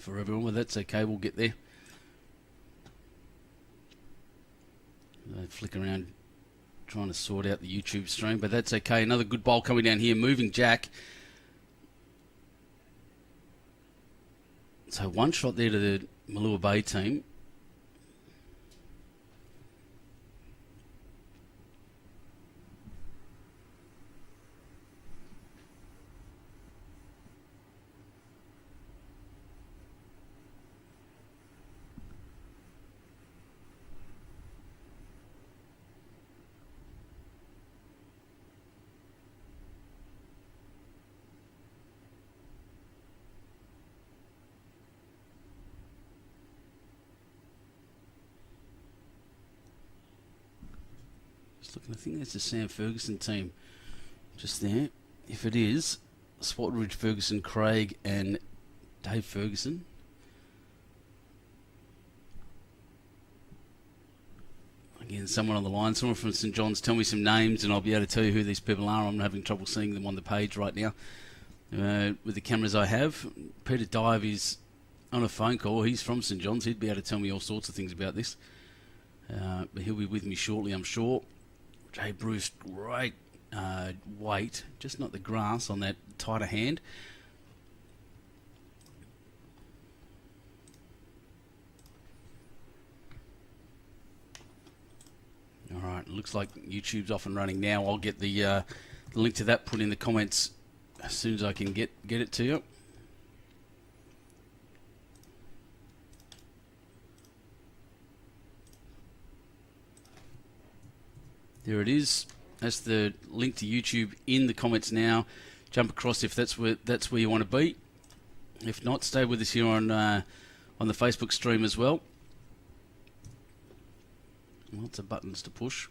for everyone, but that's okay. We'll get there. They flick around trying to sort out the YouTube stream, but that's okay. Another good bowl coming down here. Moving Jack. So one shot there to the Malua Bay team. Looking, I think that's the Sam Ferguson team just there. If it is, Swatridge, Ferguson, Craig and Dave Ferguson. Again, someone on the line, someone from St John's, tell me some names and I'll be able to tell you who these people are. I'm having trouble seeing them on the page right now with the cameras I have. Peter Dive is on a phone call. He's from St John's. He'd be able to tell me all sorts of things about this. But he'll be with me shortly, I'm sure. Jay Bruce, great weight, just not the grass on that tighter hand. All right, looks like YouTube's off and running now. I'll get the link to that put in the comments as soon as I can get it to you. There it is. That's the link to YouTube in the comments now. Jump across if that's where you want to be. If not, stay with us here on the Facebook stream as well. Lots of buttons to push.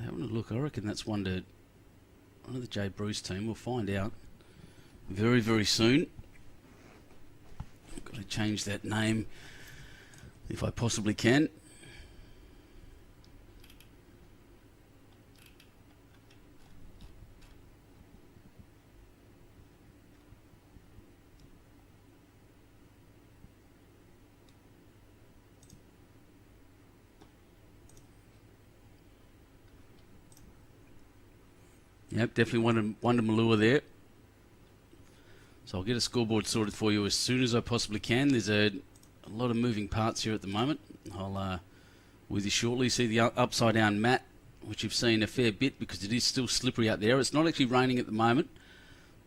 Having a look, I reckon that's one of the J Bruce team. We'll find out very, very soon. I've got to change that name if I possibly can. Yep, definitely Wonder Malua there. So I'll get a scoreboard sorted for you as soon as I possibly can. There's a lot of moving parts here at the moment. I'll with you shortly. See the upside down mat, which you've seen a fair bit because it is still slippery out there. It's not actually raining at the moment,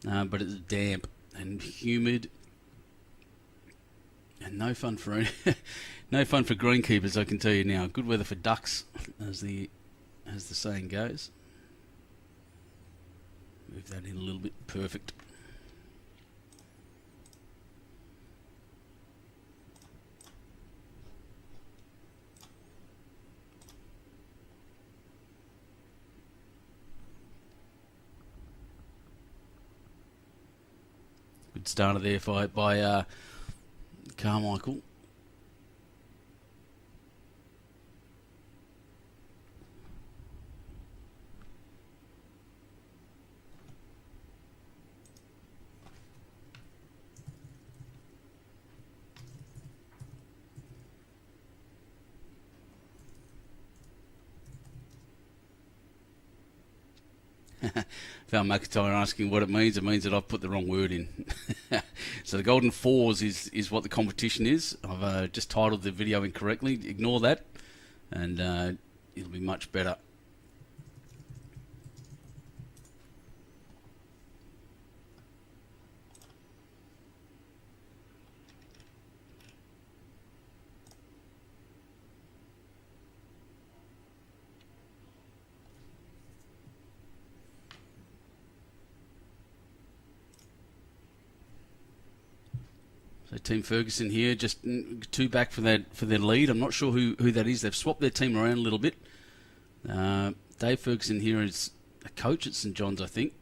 but it's damp and humid, and no fun for greenkeepers. I can tell you now. Good weather for ducks, as the saying goes. Move that in a little bit. Perfect. Good starter there by Carmichael. Val McIntyre asking what it means. It means that I've put the wrong word in. So the Golden Fours is what the competition is. I've just titled the video incorrectly. Ignore that, and it'll be much better. So Team Ferguson here, just two back for their lead. I'm not sure who that is. They've swapped their team around a little bit. Dave Ferguson here is a coach at St John's, I think.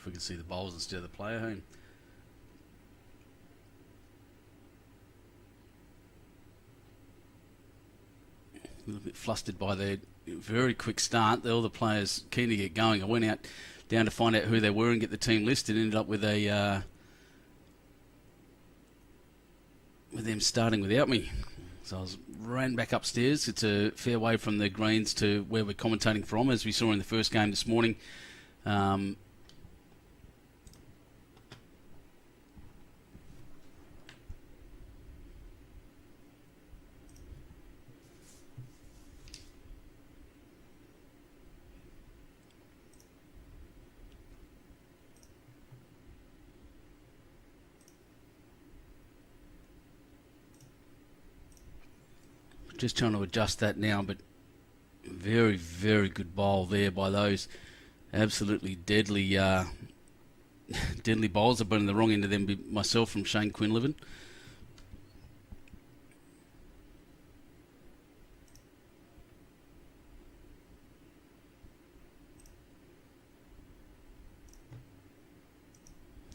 if we can see the bowls instead of the player home. A little bit flustered by their very quick start. All the players keen to get going. I went out down to find out who they were and get the team list, and ended up with with them starting without me. So I ran back upstairs. It's a fair way from the greens to where we're commentating from, as we saw in the first game this morning. Just trying to adjust that now, but very, very good bowl there by those absolutely deadly deadly bowls. I've been in the wrong end of them myself from Shane Quinlivan.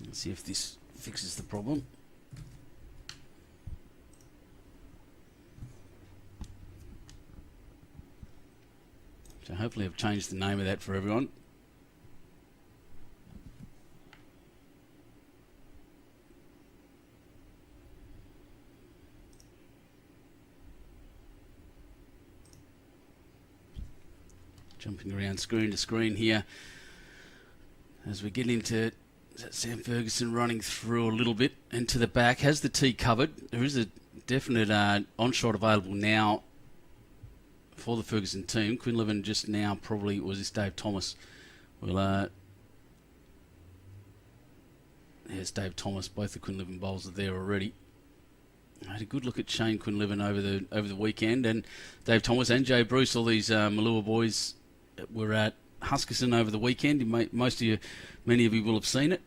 Let's see if this fixes the problem. So hopefully I've changed the name of that for everyone. Jumping around screen to screen here as we get into Sam Ferguson running through a little bit and to the back. Has the tee covered. There is a definite on-shot available now for the Ferguson team. Quinlivan just now probably was this Dave Thomas. Well, there's Dave Thomas. Both the Quinlivan bowls are there already. I had a good look at Shane Quinlivan over the weekend, and Dave Thomas and Jay Bruce, all these Malua boys were at Huskerson over the weekend. Many of you will have seen it.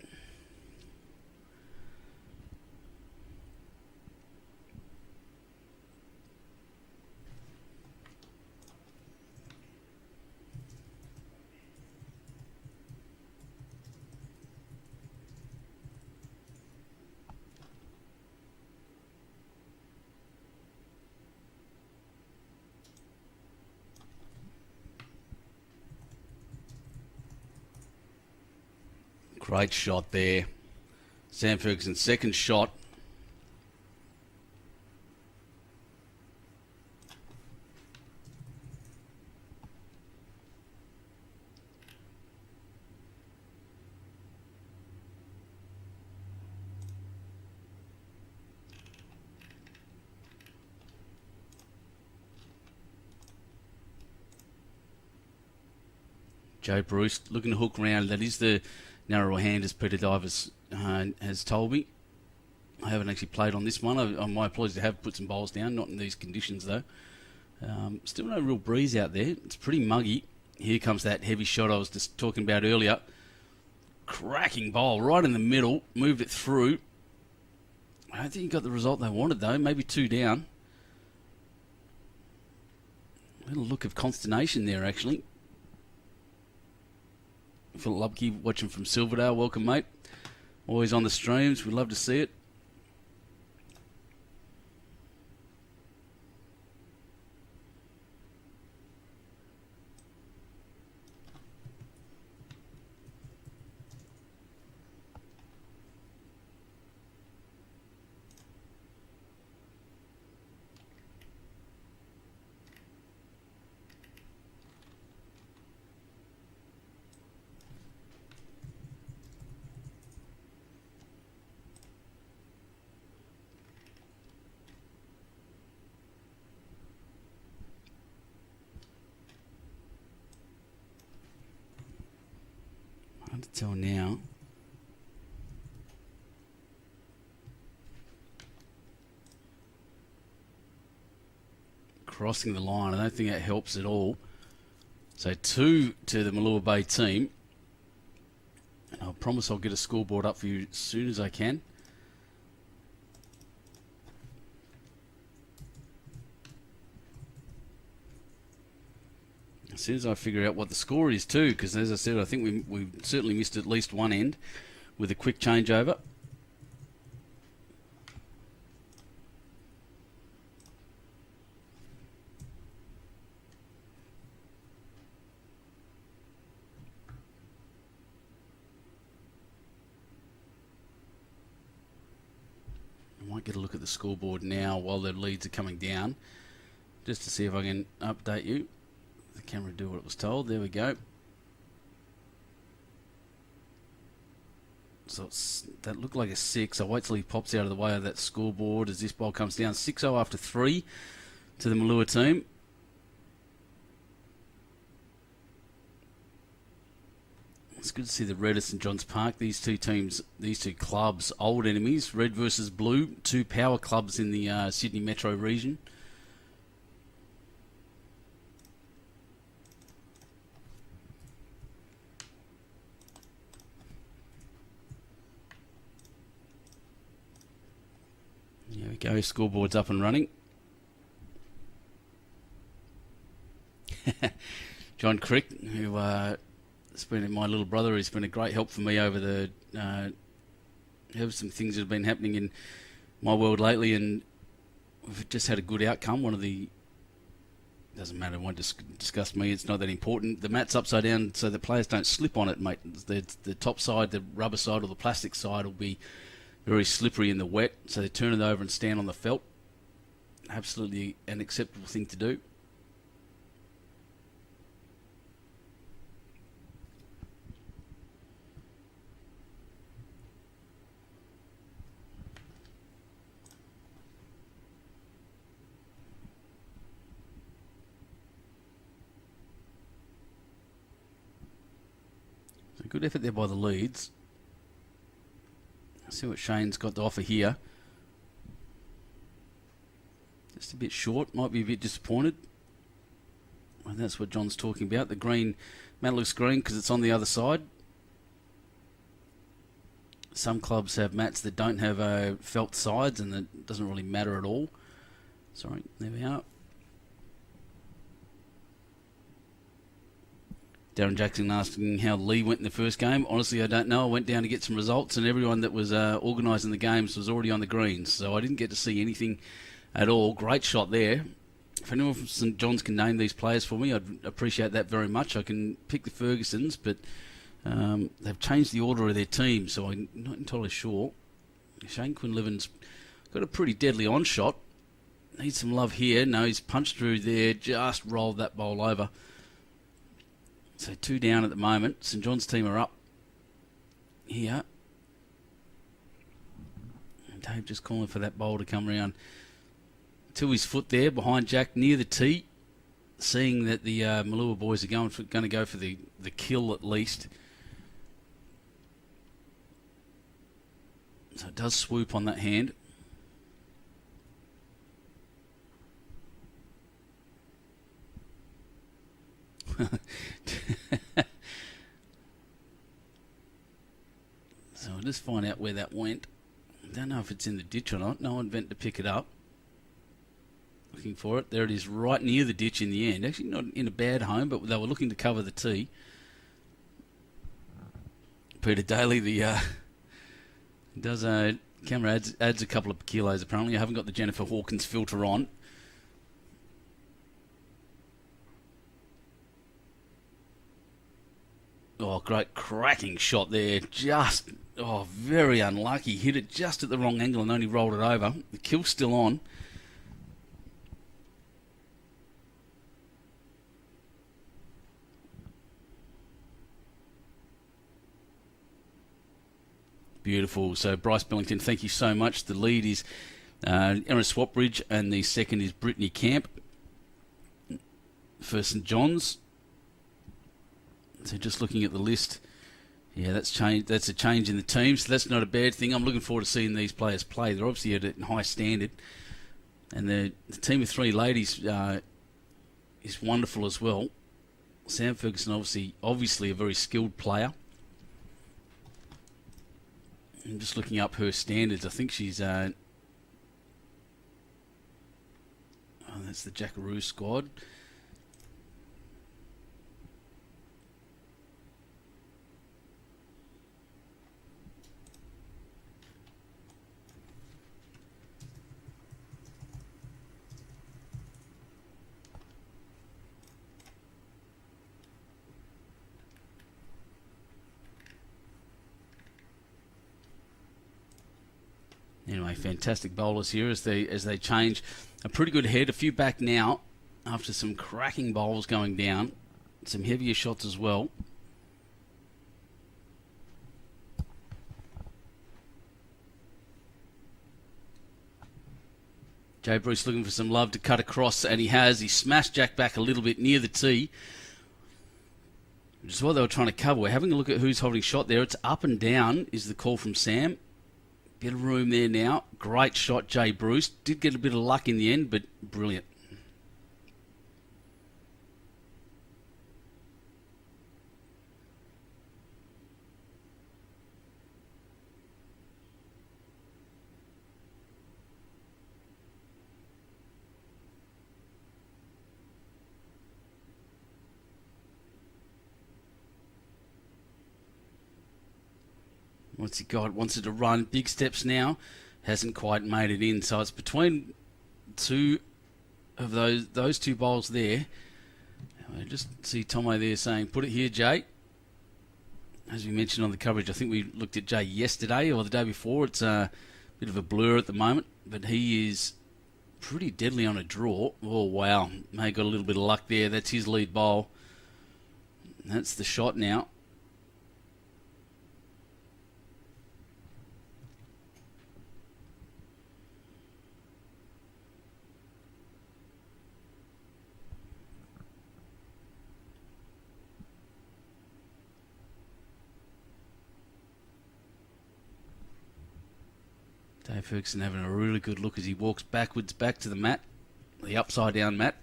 Great shot there. Sam Ferguson's second shot. Joe Bruce looking to hook around. That is the narrower hand, as Peter Divers has told me. I haven't actually played on this one. My apologies, to have put some bowls down, not in these conditions though. Still no real breeze out there. It's pretty muggy. Here comes that heavy shot I was just talking about earlier. Cracking bowl right in the middle, moved it through. I don't think he got the result they wanted though, maybe two down. A little look of consternation there actually. Phil Lubke watching from Silverdale. Welcome, mate. Always on the streams. We'd love to see it. Hard to tell now. Crossing the line, I don't think that helps at all. So 2 to the Malua Bay team. And I promise I'll get a scoreboard up for you as soon as I can. As soon as I figure out what the score is too, because as I said, I think we certainly missed at least one end with a quick changeover. I might get a look at the scoreboard now while the leads are coming down, just to see if I can update you. The camera do what it was told. There we go. So that looked like a 6. I'll wait till he pops out of the way of that scoreboard as this ball comes down. 6-0 after 3 to the Malua team. It's good to see the red at St John's Park. These two teams, these two clubs, old enemies. Red versus blue, two power clubs in the Sydney Metro region. There we go, scoreboard's up and running. John Crick, who has been my little brother, has been a great help for me over the some things that have been happening in my world lately, and we've just had a good outcome. One of the, doesn't matter, it won't discuss me, it's not that important. The mat's upside down so that players don't slip on it, mate. The top side, the rubber side or the plastic side will be very slippery in the wet, so they turn it over and stand on the felt. Absolutely an acceptable thing to do. So good effort there by the Leeds. See what Shane's got to offer here. Just a bit short, might be a bit disappointed. And that's what John's talking about. The green, mat looks green because it's on the other side. Some clubs have mats that don't have felt sides, and it doesn't really matter at all. Sorry, there we are. Darren Jackson asking how Lee went in the first game. Honestly, I don't know. I went down to get some results, and everyone that was organising the games was already on the greens, so I didn't get to see anything at all. Great shot there. If anyone from St John's can name these players for me, I'd appreciate that very much. I can pick the Fergusons, but they've changed the order of their team, so I'm not entirely sure. Shane Quinlivan's got a pretty deadly on-shot. Needs some love here. No, he's punched through there, just rolled that bowl over. So 2 down at the moment. St John's team are up here. And Dave just calling for that bowl to come round to his foot there behind Jack near the tee. Seeing that the Malua boys are going to go for the kill at least. So it does swoop on that hand. So I'll just find out where that went. I don't know if it's in the ditch or not. No one went to pick it up. Looking for it. There it is, right near the ditch in the end. Actually not in a bad home, but they were looking to cover the tee. Peter Daly, the does camera adds a couple of kilos apparently. I haven't got the Jennifer Hawkins filter on. Oh, great cracking shot there. Just, very unlucky. Hit it just at the wrong angle and only rolled it over. The kill's still on. Beautiful. So Bryce Billington, thank you so much. The lead is Erin Swapbridge and the second is Brittany Camp for St John's. So just looking at the list, yeah, that's a change in the team, so that's not a bad thing. I'm looking forward to seeing these players play. They're obviously at a high standard, and the team of 3 ladies is wonderful as well. Sam Ferguson, obviously a very skilled player. I'm just looking up her standards. I think she's that's the Jackaroo squad. Anyway, fantastic bowlers here as they change. A pretty good head, a few back now after some cracking bowls going down. Some heavier shots as well. Jay Bruce looking for some love to cut across, and he has. He smashed Jack back a little bit near the tee, which is what they were trying to cover. We're having a look at who's holding shot there. It's up and down is the call from Sam. Bit of room there now. Great shot, Jay Bruce. Did get a bit of luck in the end, but brilliant. What's he got? Wants it to run. Big steps now. Hasn't quite made it in. So it's between two of those two bowls there. I just see Tomo there saying, put it here, Jay. As we mentioned on the coverage, I think we looked at Jay yesterday or the day before. It's a bit of a blur at the moment, but he is pretty deadly on a draw. Oh, wow. May have got a little bit of luck there. That's his lead bowl. That's the shot now. Dave Ferguson having a really good look as he walks backwards back to the mat, the upside down mat.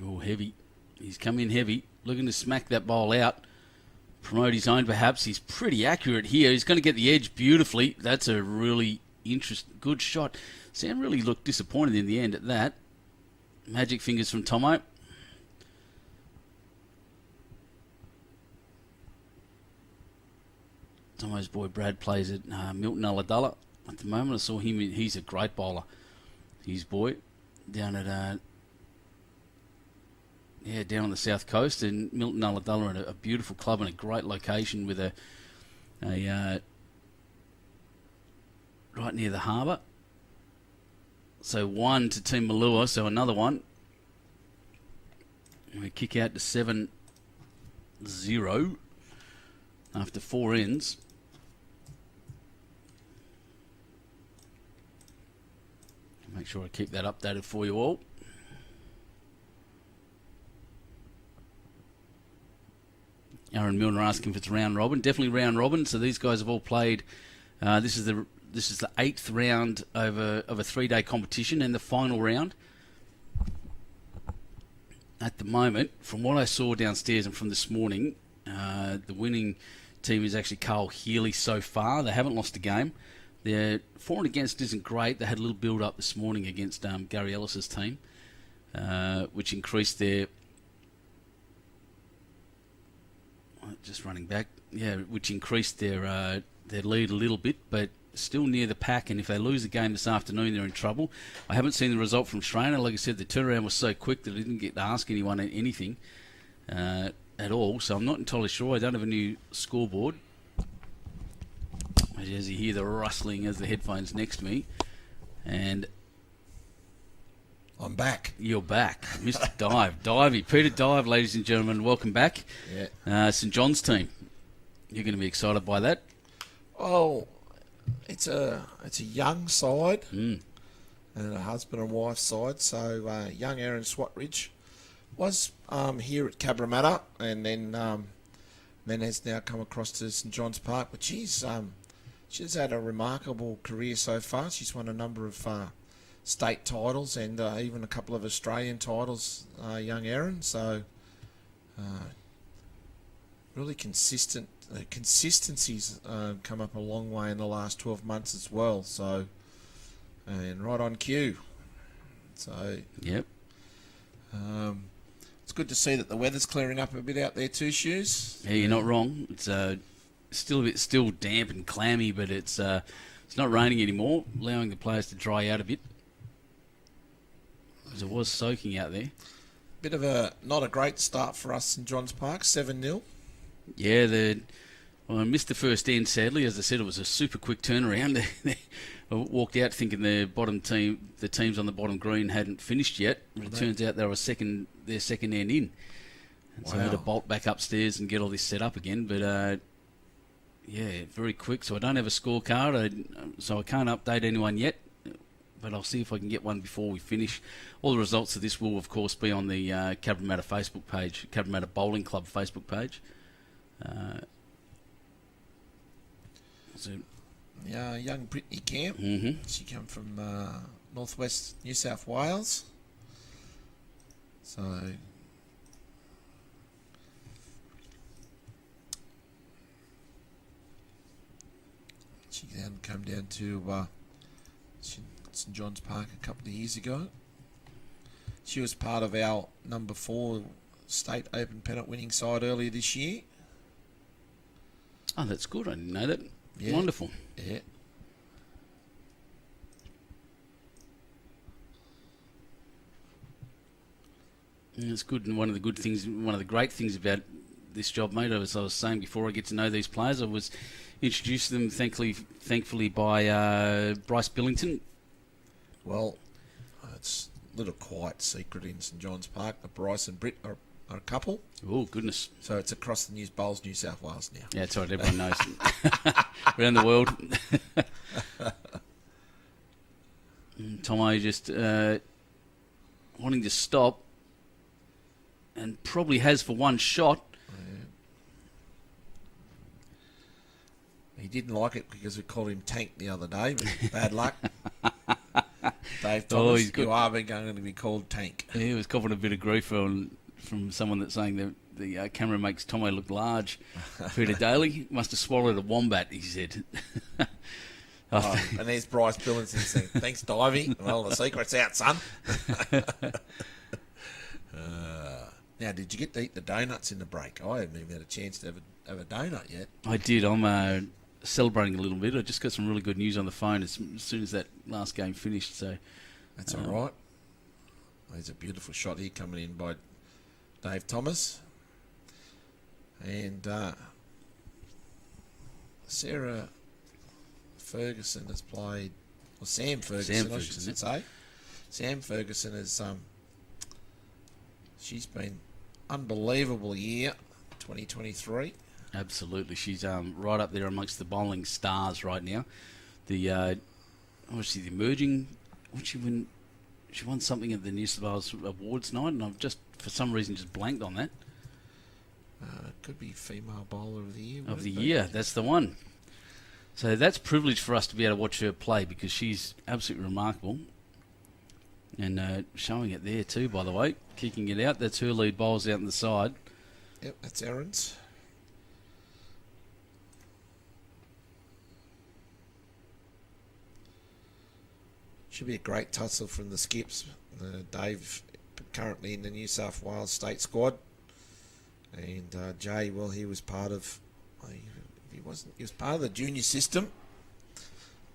Oh, heavy. He's come in heavy, looking to smack that bowl out. Promote his own perhaps. He's pretty accurate here. He's going to get the edge beautifully. That's a really good shot. Sam really looked disappointed in the end at that. Magic fingers from Tomo. Tomo's boy Brad plays at Milton Ulladulla at the moment. I saw him. He's a great bowler. His boy down at down on the south coast, and Milton Ulladulla, a beautiful club and a great location with a right near the harbour. So 1 to Team Malua. So another one. And we kick out to 7-0 after 4 ends. Make sure I keep that updated for you all. Aaron Milner asking if it's round robin. Definitely round robin. So these guys have all played. This is the 8th round of a 3-day competition and the final round. At the moment, from what I saw downstairs and from this morning, the winning team is actually Carl Healy so far. They haven't lost a game. Their for and against isn't great. They had a little build-up this morning against Gary Ellis's team, which increased their... Just running back. Yeah, which increased their lead a little bit, but still near the pack, and if they lose the game this afternoon, they're in trouble. I haven't seen the result from Schraner. Like I said, the turnaround was so quick that I didn't get to ask anyone anything at all, so I'm not entirely sure. I don't have a new scoreboard. As you hear the rustling as the headphones next to me, and I'm back. You're back, Mr. Divey. Peter Dive, ladies and gentlemen, welcome back. Yeah. St John's team. You're going to be excited by that. Oh, it's a young side and a husband and wife side. So young Aaron Swatridge was here at Cabramatta, and then has now come across to St John's Park. But she's had a remarkable career so far. She's won a number of state titles and even a couple of Australian titles, young Aaron. So really consistent. Consistency's come up a long way in the last 12 months as well. So, and right on cue. So, yep. It's good to see that the weather's clearing up a bit out there too, Shoes. Yeah, you're not wrong. It's still damp and clammy, but it's not raining anymore, allowing the players to dry out a bit. Because it was soaking out there. Bit of not a great start for us in Johns Park, 7-0. Yeah, I missed the first end, sadly. As I said, it was a super quick turnaround. I walked out thinking the teams on the bottom green hadn't finished yet. But it turns out they were their second end in. And so I had to bolt back upstairs and get all this set up again. But, yeah, very quick. So I don't have a scorecard, so I can't update anyone yet. But I'll see if I can get one before we finish. All the results of this will, of course, be on the Cabramatta Facebook page, Cabramatta Bowling Club Facebook page. Yeah, young Brittany Camp. Mm-hmm. She came from northwest New South Wales. So she then came down to St John's Park a couple of years ago. She was part of our number 4 state open pennant winning side earlier this year. Oh, that's good. I didn't know that. Yeah. Wonderful. Yeah. It's good, and one of the great things about this job, mate, as I was saying before, I get to know these players. I was introduced to them, thankfully by Bryce Billington. Well, it's a little quiet secret in St John's Park that Bryce and Britt are a couple. Oh, goodness. So it's across the New South Wales now. Yeah, that's right. Everyone knows. Around the world. Tomo just wanting to stop, and probably has for one shot. He didn't like it because we called him Tank the other day, but bad luck. Dave Thomas, you are going to be called Tank. Yeah, he was copping a bit of grief from someone that's saying that the camera makes Tomo look large. Peter Daly must have swallowed a wombat, he said. And there's Bryce Billington saying, "Thanks, Divey." Well, the secret's out, son. Now, did you get to eat the donuts in the break? I haven't even had a chance to have a donut yet. I did. I'm celebrating a little bit. I just got some really good news on the phone as soon as that last game finished. So that's all right. There's a beautiful shot here coming in by Dave Thomas. And Sarah Ferguson has played, or Sam Ferguson, I should say. Sam Ferguson has, she's been unbelievable year, 2023. Absolutely, she's right up there amongst the bowling stars right now. The obviously the emerging, what she win? She won something at the New South Wales Awards night, and I've just for some reason just blanked on that. Could be female bowler of the year. Of the year, that's the one. So that's privilege for us to be able to watch her play because she's absolutely remarkable. And showing it there too, by the way, kicking it out. That's her lead bowls out on the side. Yep, that's Erin's. Should be a great tussle from the skips. Dave currently in the New South Wales state squad, and Jay, well, he was part of. He was part of the junior system.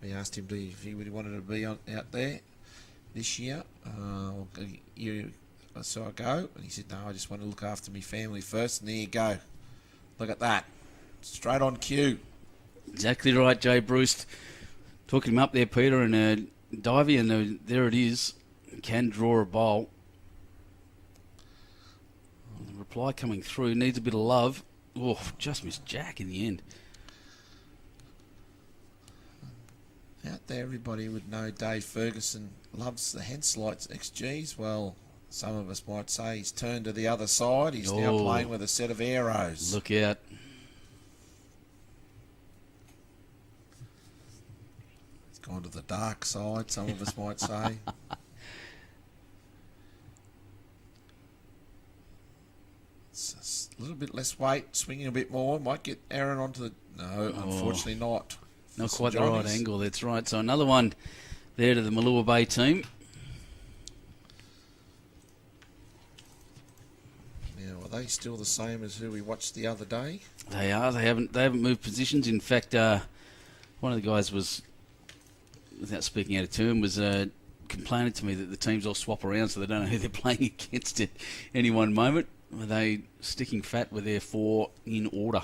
We asked him if he wanted to be out there this year, or a year or so ago, and he said, "No, I just want to look after my family first." And there you go. Look at that, straight on cue. Exactly right, Jay Bruce. Talking him up there, Peter, and Divey, and there it is. Can draw a bowl. The reply coming through. Needs a bit of love. Oh, just missed Jack in the end. Out there, everybody would know Dave Ferguson loves the Henslights XGs. Well, some of us might say he's turned to the other side. He's now playing with a set of arrows. Look out. He's gone to the dark side, some of us might say. It's a little bit less weight, swinging a bit more. Might get Aaron onto the... No, unfortunately not. Not quite the right angle, that's right. So another one there to the Malua Bay team. Now, are they still the same as who we watched the other day? They are. They haven't moved positions. In fact, one of the guys was, without speaking out of turn, was complaining to me that the teams all swap around so they don't know who they're playing against at any one moment. Are they sticking fat with their 4 in order?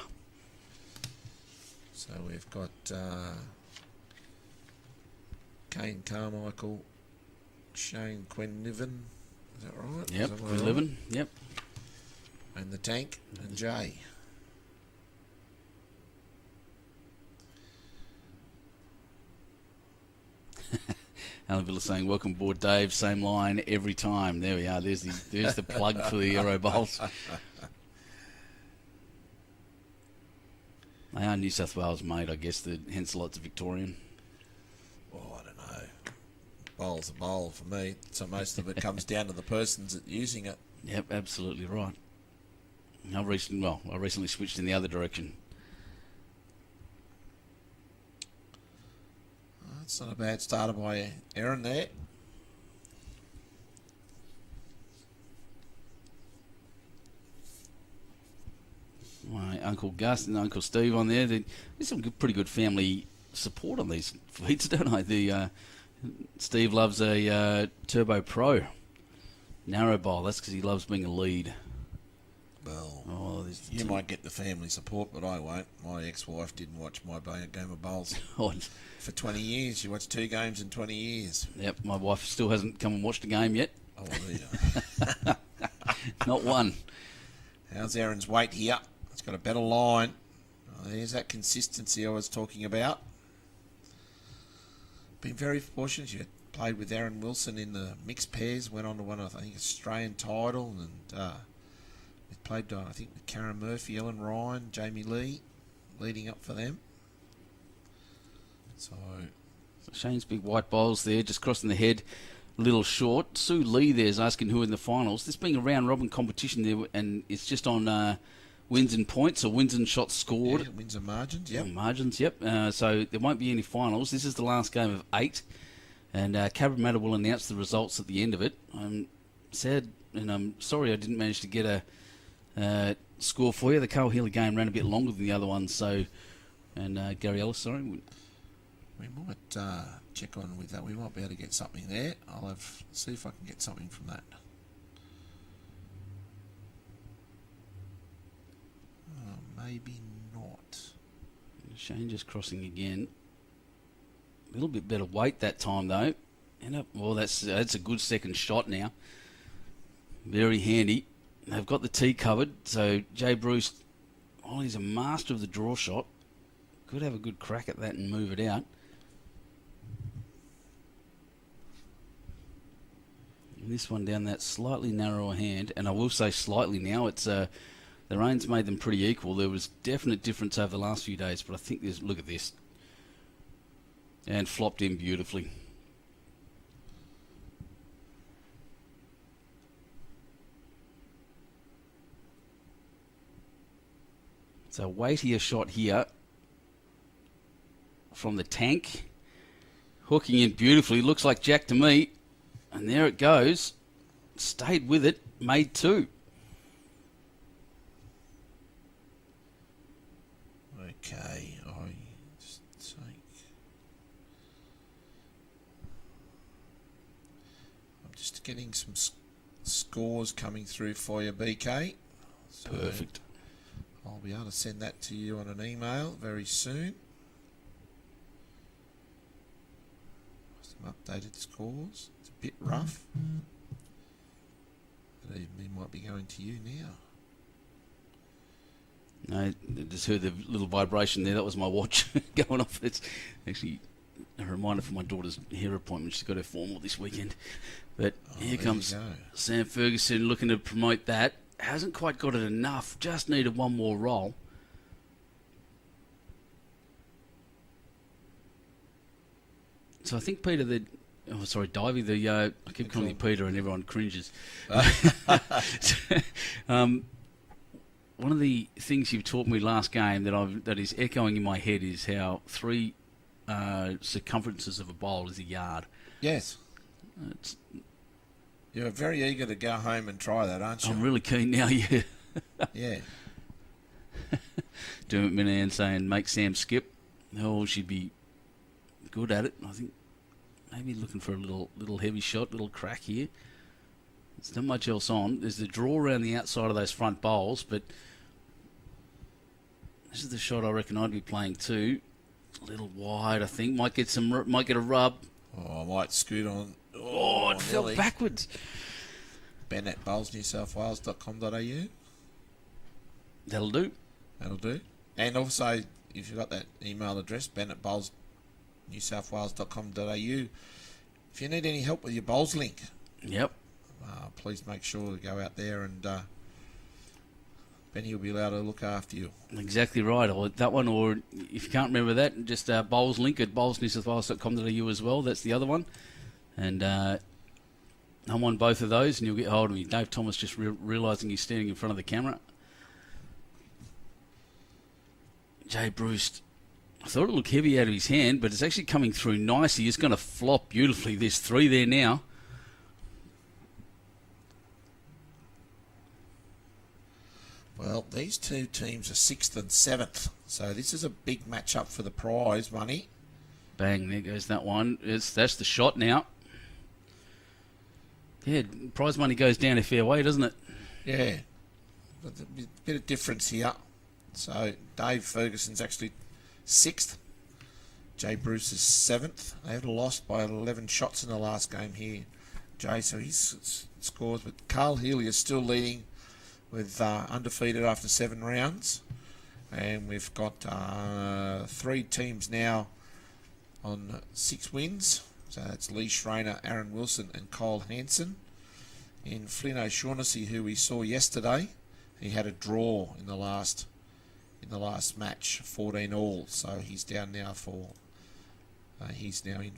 So we've got Kane Carmichael, Shane Quinnivan. Is that right? Yep, Is that Quinlivan. right? Yep. And the Tank and Jay. Alan Villa saying, "Welcome aboard, Dave. Same line every time." There we are. There's the plug for the Aero Bowls. They are New South Wales made, I guess. Hence, lots of Victorian. Oh, I don't know. Bowl's a bowl for me. So most of it comes down to the persons that using it. Yep, absolutely right. I recently switched in the other direction. That's not a bad starter by Aaron there. My Uncle Gus and Uncle Steve on there. There's some pretty good family support on these feeds, don't I? Steve loves a Turbo Pro narrow bowl. That's because he loves being a lead. Well, you might get the family support, but I won't. My ex-wife didn't watch my game of bowls for 20 years. She watched 2 games in 20 years. Yep, my wife still hasn't come and watched a game yet. Oh, yeah. Not one. How's Aaron's weight here? It's got a better line. Oh, there's that consistency I was talking about. Been very fortunate. You played with Aaron Wilson in the mixed pairs. Went on to win, I think, Australian title, and we played, I think, with Karen Murphy, Ellen Ryan, Jamie Lee, leading up for them. So Shane's big white bowls there, just crossing the head, a little short. Sue Lee there's asking who in the finals. This being a round robin competition there, and it's just on wins and points or wins and shots scored. Yeah, wins and margins, yep. Margins, yep. So there won't be any finals. This is the last game of 8, and Cabramatta will announce the results at the end of it. I'm sad, and I'm sorry I didn't manage to get a score for you. The Carl Healy game ran a bit longer than the other one, so, and Gary Ellis, sorry. We might check on with that. We might be able to get something there. See if I can get something from that. Maybe not. Shane just crossing again. A little bit better weight that time though. Well, that's a good second shot now. Very handy. They've got the tee covered, so Jay Bruce, he's a master of the draw shot. Could have a good crack at that and move it out. And this one down that slightly narrower hand, and I will say slightly now. It's the rain's made them pretty equal. There was definite difference over the last few days, but I think look at this. And flopped in beautifully. So weightier shot here from the Tank. Hooking in beautifully. Looks like Jack to me. And there it goes. Stayed with it. Made 2. Okay. I'm just getting some scores coming through for you, BK. So Perfect. I'll be able to send that to you on an email very soon. Some updated scores. It's a bit rough. But even might be going to you now. No, I just heard the little vibration there. That was my watch going off. It's actually a reminder for my daughter's hair appointment. She's got her formal this weekend. But here comes Sam Ferguson looking to promote that. Hasn't quite got it enough. Just needed one more roll. So I think Peter, Divey, I keep calling you Peter and everyone cringes. One of the things you taught me last game that is echoing in my head is how 3 circumferences of a bowl is a yard. Yes. You're very eager to go home and try that, aren't you? I'm really keen now, yeah. Yeah. Dermot Minahan saying, make Sam skip. Oh, she'd be good at it. I think maybe looking for a little heavy shot, little crack here. There's not much else on. There's the draw around the outside of those front bowls, but this is the shot I reckon I'd be playing too. A little wide, I think. Might get a rub. Oh, I might scoot on. Oh, it fell nearly. backwards. Ben at bowlsnewsouthwales.com.au. That'll do. That'll do. And also, if you've got that email address, ben at bowlsnewsouthwales.com.au, if you need any help with your bowls link, Yep. please make sure to go out there and Benny will be allowed to look after you. Exactly right. Or that one, or if you can't remember that, just Bowls link at bowlsnewsouthwales.com.au as well. That's the other one. And I'm on both of those, and you'll get hold of me. Dave Thomas just realising he's standing in front of the camera. Jay Bruce, I thought it looked heavy out of his hand, but it's actually coming through nicely. It's going to flop beautifully. There's 3 there now. Well, these two teams are 6th and 7th, so this is a big match-up for the prize money. Bang, there goes that one. That's the shot now. Yeah, prize money goes down a fair way, doesn't it? Yeah, but a bit of difference here. So Dave Ferguson's actually 6th. Jay Bruce is 7th. They had lost by 11 shots in the last game here, Jay, so his scores. But Carl Healy is still leading with undefeated after 7 rounds. And we've got 3 teams now on 6 wins. So that's Lee Schreiner, Aaron Wilson and Kyle Hansen. In Flynn O'Shaughnessy, who we saw yesterday, he had a draw in the last match, 14 all. So he's down now he's now in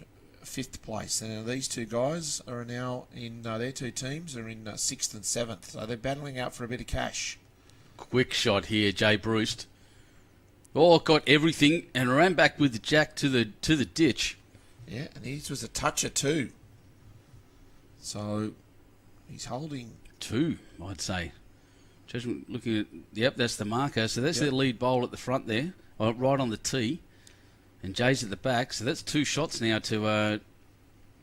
5th place. And these two guys are now in their 2 teams are in 6th and 7th. So they're battling out for a bit of cash. Quick shot here, Jay Bruce. Oh, got everything and ran back with the jack to the ditch. Yeah, and his was a toucher too. So he's holding 2, I'd say. Judgment looking at, yep, that's the marker. So that's their lead bowl at the front there, right on the tee. And Jay's at the back. So that's 2 shots now to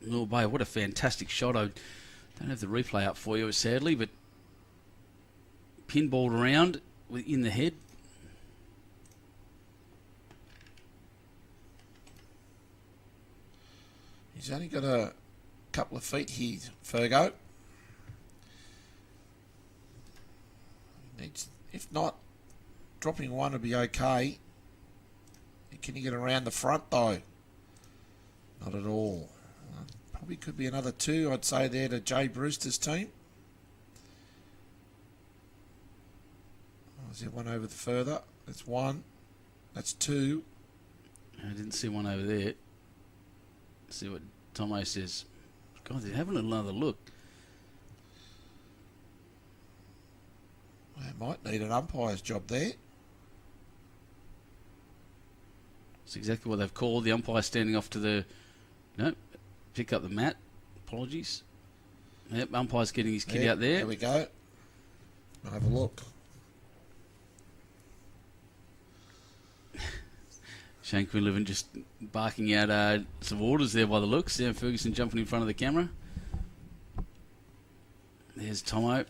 Mill Bay. What a fantastic shot. I don't have the replay up for you, sadly, but pinballed around in the head. He's only got a couple of feet here, Fergo. If not, dropping 1 would be okay. Can you get around the front though? Not at all. Probably could be another 2, I'd say, there to Jay Brewster's team. Oh, is there one over the further? That's 1. That's 2. I didn't see one over there. See what Tomo says. God, they're having another look. They might need an umpire's job there. That's exactly what they've called. The umpire standing off to the... No, pick up the mat. Apologies. Yep, umpire's getting his kid out there. There we go. I'll have a look. Shane Quinlivan just barking out some orders there by the looks. Sam Ferguson jumping in front of the camera. There's Tomo.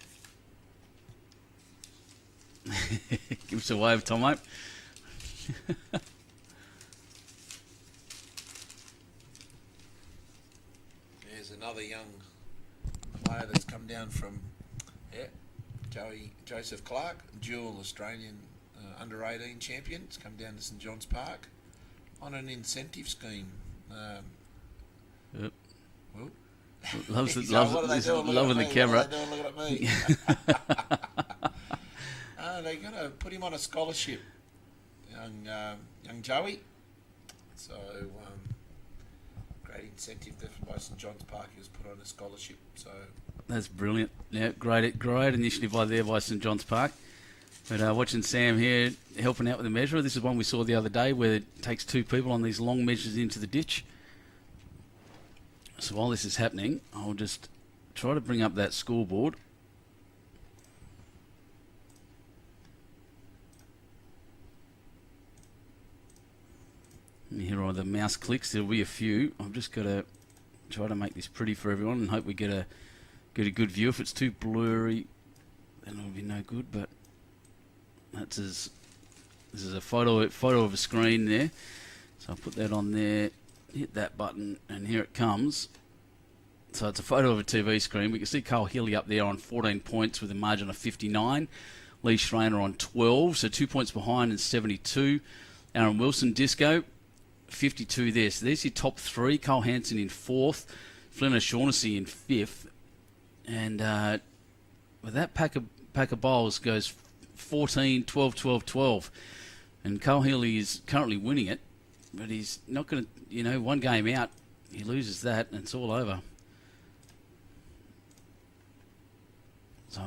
Give us a wave, Tomo. There's another young player that's come down from Joseph Clark, dual Australian under-18 champion. It's come down to St John's Park on an incentive scheme. Yep. Well, Loves it, so what are they doing? loving the camera. What are they doing looking at me? They're going to put him on a scholarship, young Joey. So, great incentive there by St John's Park. He was put on a scholarship. So That's brilliant. Yeah, great initiative by St John's Park. But watching Sam here helping out with the measurer. This is one we saw the other day where it takes 2 people on these long measures into the ditch. So while this is happening, I'll just try to bring up that scoreboard. Here are the mouse clicks. There'll be a few. I've just got to try to make this pretty for everyone and hope we get a get a good view. If it's too blurry, then it'll be no good. But this is a photo of a screen there. So I'll put that on there, hit that button, and here it comes. So it's a photo of a TV screen. We can see Carl Healy up there on 14 points with a margin of 59. Lee Schreiner on 12, so 2 points behind and 72. Aaron Wilson, Disco, 52 there. So there's your top three. Cole Hanson in fourth. Flynn O'Shaughnessy in fifth. And with that pack of bowls goes 14, 12, 12, 12. And Cole Healy is currently winning it, but he's not going to, one game out, he loses that and it's all over. So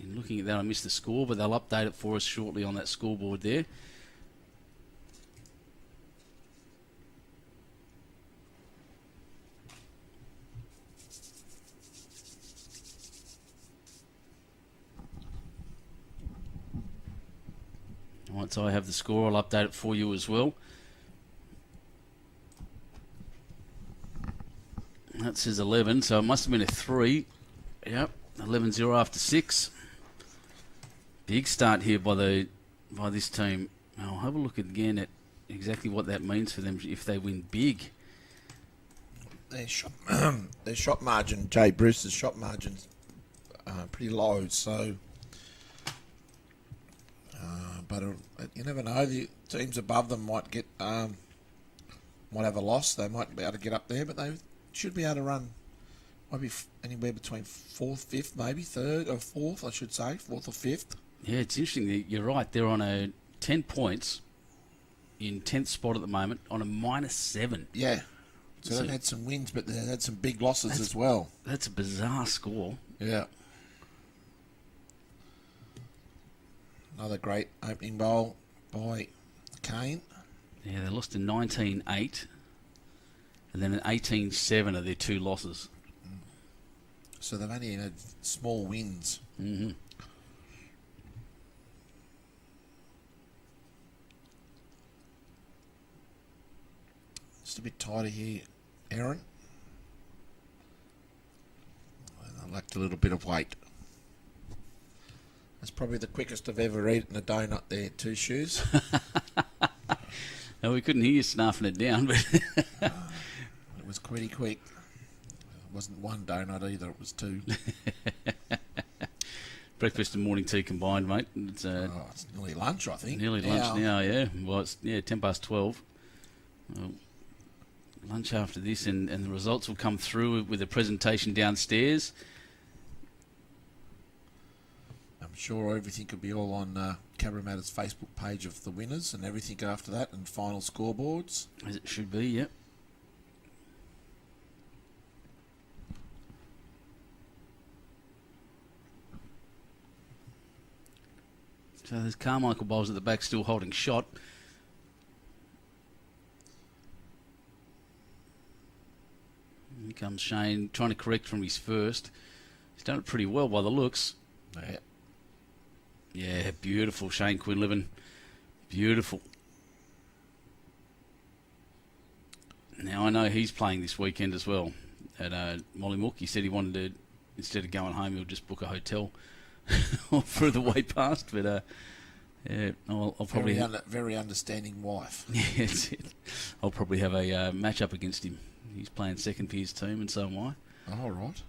in looking at that, I missed the score, but they'll update it for us shortly on that scoreboard there. Once I have the score, I'll update it for you as well. That says 11, so it must have been a 3. Yep, 11-0 after 6. Big start here by this team. I'll have a look again at exactly what that means for them if they win big. Their shot margin, Jay Bruce's shot margin's pretty low, so... but you never know. The teams above them might have a loss. They might be able to get up there, but they should be able to run. Might be anywhere between 4th, 5th, maybe 3rd or 4th. I should say 4th or 5th. Yeah, it's interesting. You're right. They're on 10 points in 10th spot at the moment on a -7. Yeah. So they've had some wins, but they've had some big losses as well. That's a bizarre score. Yeah. Another great opening bowl by Kane. Yeah, they lost in 19-8, and then in 18-7 are their two losses. So they've only had small wins. Mm-hmm. Just a bit tighter here, Aaron. I lacked a little bit of weight. That's probably the quickest I've ever eaten a donut there, 2 shoes. No, we couldn't hear you snaffing it down, but it was pretty quick. It wasn't one donut either, it was 2. Breakfast and morning tea combined, mate. It's nearly lunch, I think. Nearly lunch now, yeah. Well, it's 10 past 12. Well, lunch after this, and the results will come through with a presentation downstairs. I'm sure everything could be all on Cabramatta's Facebook page of the winners and everything after that, and final scoreboards. As it should be, yep. So there's Carmichael Bowles at the back still holding shot. Here comes Shane trying to correct from his first. He's done it pretty well by the looks. Yeah. Yeah, beautiful, Shane Quinlivan. Beautiful. Now, I know he's playing this weekend as well at Mollymook. He said he wanted to, instead of going home, he'll just book a hotel through the way past. But, yeah, I'll probably... Very understanding wife. Yeah, that's it. I'll probably have a match-up against him. He's playing second for his team, and so am I. Oh, all right.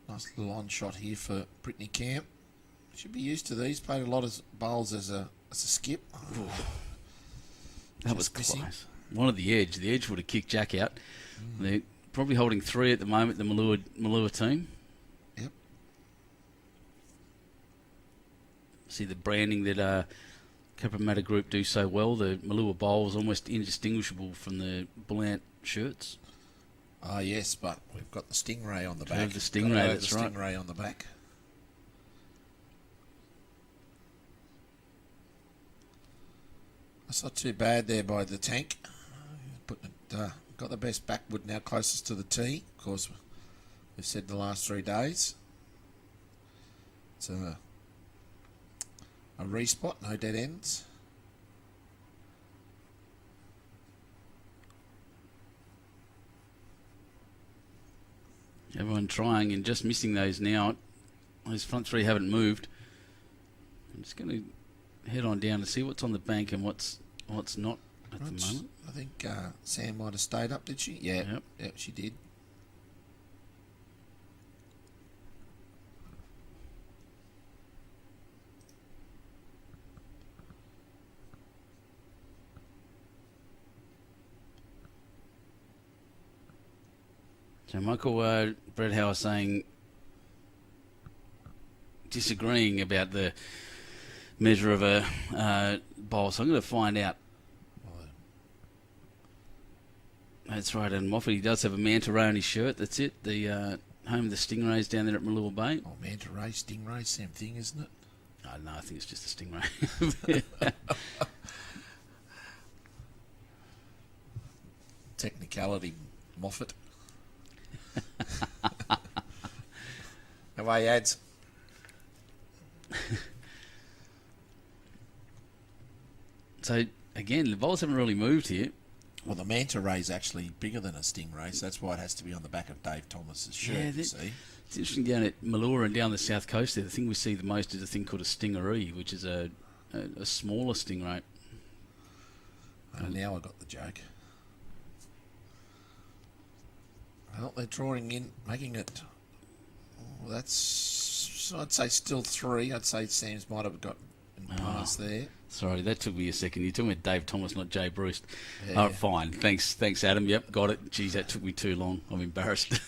Nice little on shot here for Brittany Camp. Should be used to these. Played a lot of bowls as a skip. That was close. One of the edge. The edge would have kicked Jack out. They're probably holding 3 at the moment, the Malua team. Yep. See the branding that Cabramatta Group do so well. The Malua bowl is almost indistinguishable from the Blount shirts. Ah, yes, but we've got the Stingray on the back. The Stingray, that's right. The Stingray on the back. That's not too bad there by the tank. Got the best backwood now closest to the tee. Of course, we've said the last 3 days. It's a respot, no dead ends. Everyone trying and just missing those now. Those front three haven't moved. I'm just going to head on down to see what's on the bank and what's not at the moment. I think Sam might have stayed up, did she? Yeah, yep, she did. So Michael Bredhauer saying, disagreeing about the measure of a bowl. So I'm going to find out. That's right, and Moffat, he does have a manta ray on his shirt. That's it. The home of the Stingrays down there at Malua Bay. Oh, manta ray, stingray, same thing, isn't it? I don't know. I think it's just a stingray. Technicality, Moffat. Away ads. So again, the bowls haven't really moved here. Well, the manta ray's actually bigger than a stingray, so that's why it has to be on the back of Dave Thomas's shirt. Yeah, you see, it's interesting down at Malura and down the south coast there. The thing we see the most is a thing called a stingaree, which is a smaller stingray. Now I got the joke. Well, they're drawing in, making it. Well, that's, I'd say, still 3. I'd say Sam's might have got past there. Sorry, that took me a second. You're talking about Dave Thomas, not Jay Bruce. Yeah. Oh, fine. Thanks, Adam. Yep, got it. Geez, that took me too long. I'm embarrassed.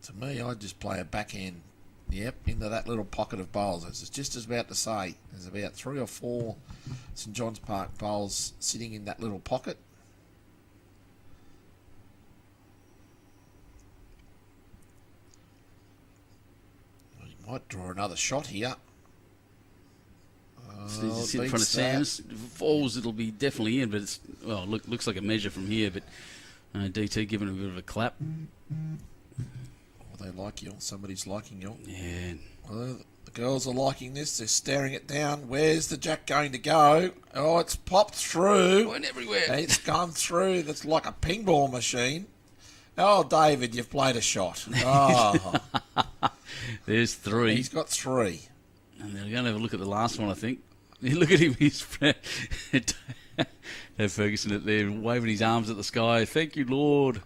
To me, I'd just play a backhand, into that little pocket of bowls. I was just about to say, there's about 3 or 4 St John's Park bowls sitting in that little pocket. Well, you might draw another shot here. So just in front of Sam's. If it falls, it'll be definitely in, but it's, well, looks like a measure from here, but DT giving a bit of a clap. They like you. Somebody's liking you. Yeah. Well, the girls are liking this. They're staring it down. Where's the jack going to go? Oh, it's popped through. Went everywhere. It's gone through. That's like a ping ball machine. Oh, David, you've played a shot. Oh. There's 3. He's got 3. And they're going to have a look at the last one, I think. Look at him. He's Ferguson at there waving his arms at the sky. Thank you, Lord.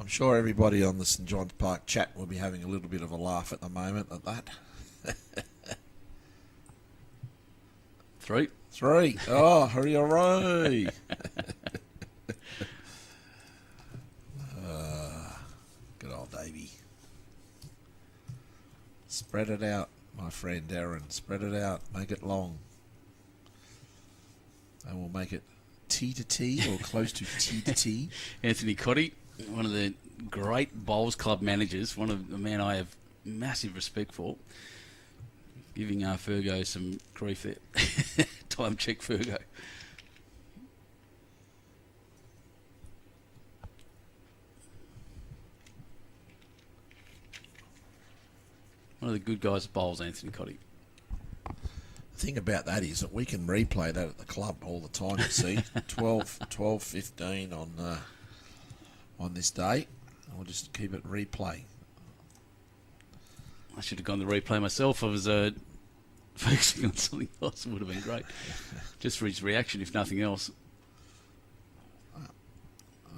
I'm sure everybody on the St John's Park chat will be having a little bit of a laugh at the moment at that. 3. Oh, hurry. Good old Davey. Spread it out, my friend Darren. Spread it out. Make it long. And we'll make it T to T or close to T to T. Anthony Cotty, one of the great bowls club managers, one of the man I have massive respect for, giving Fergo some grief there. Time check, Fergo. One of the good guys at bowls, Anthony Cotty. The thing about that is that we can replay that at the club all the time, you see. 12:15 on this day. We'll just keep it replay. I should have gone to replay myself. I was focusing on something else. It would have been great. Just for his reaction, if nothing else.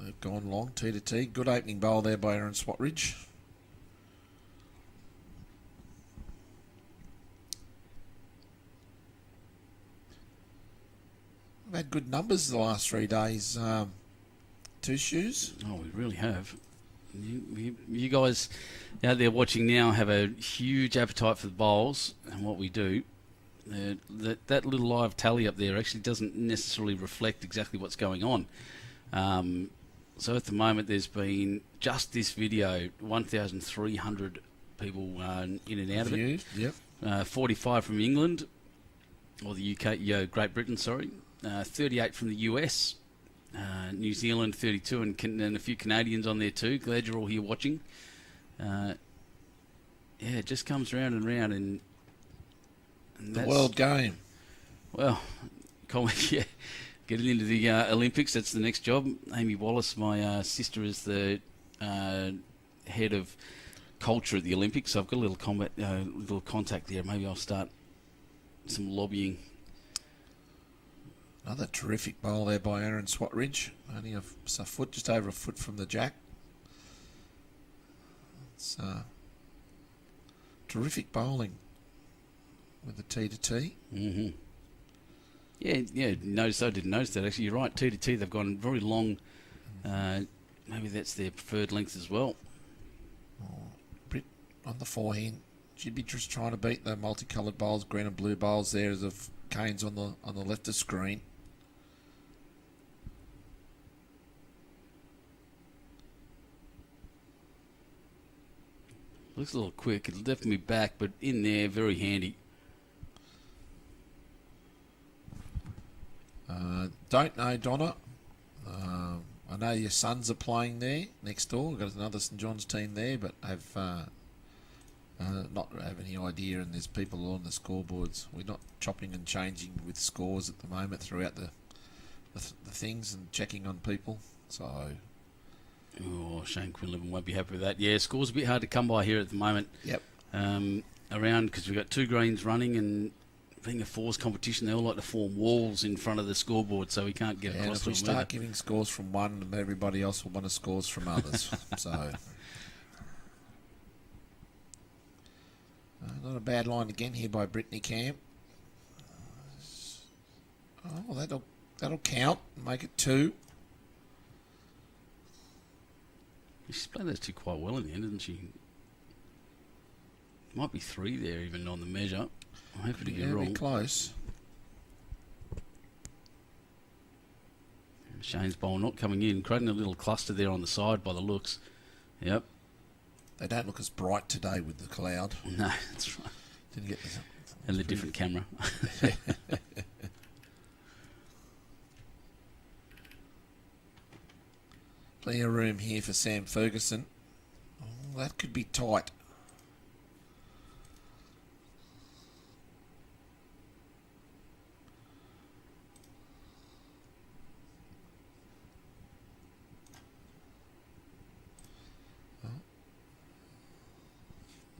They've gone long, T to T. Good opening bowl there by Aaron Swatridge. We've had good numbers the last 3 days. 2 shoes. Oh, we really have. You guys out there watching now have a huge appetite for the bowls and what we do. That little live tally up there actually doesn't necessarily reflect exactly what's going on. So at the moment, there's been just this video 1,300 people in and out of it. Yep. 45 from England or the UK, Great Britain, sorry. 38 from the US. New Zealand 32 and a few Canadians on there too. Glad you're all here watching. Yeah, it just comes round and round, and The that's, world game. well, yeah, getting into the Olympics. That's the next job. Amy Wallace, my sister, is the head of culture at the Olympics. So I've got a little contact there. Maybe I'll start some lobbying. Another terrific bowl there by Aaron Swatridge. Only a foot, just over a foot from the jack. It's terrific bowling with the tee to tee. Mm-hmm. Yeah. I didn't notice that. Actually, you're right. Tee to tee, they've gone very long. Maybe that's their preferred length as well. Brit on the forehand. She'd be just trying to beat the multicoloured bowls, green and blue bowls there as of Kane's on the left of screen. Looks a little quick. It'll definitely be back, but in there, very handy. Don't know, Donna. I know your sons are playing there next door. We've got another St John's team there, but have not have any idea, and there's people on the scoreboards. We're not chopping and changing with scores at the moment throughout the things and checking on people. So, Shane Quinlivan won't be happy with that. Yeah, score's a bit hard to come by here at the moment. yep. Around, because we've got two greens running, and being a fours competition, they all like to form walls in front of the scoreboard, so we can't get And across if to we them start either. giving scores from one, and everybody else will want to scores from others. So, not a bad line again here by Brittany Camp. Oh, that'll count. Make it 2. She's played those two quite well in the end, didn't she? Might be 3 there, even on the measure. I'm happy to get Yeah, wrong. be close. Shane's bowl not coming in, creating a little cluster there on the side by the looks. Yep. They don't look as bright today with the cloud. No, that's right. Didn't get this. And the different camera. Plenty of room here for Sam Ferguson. Oh, that could be tight.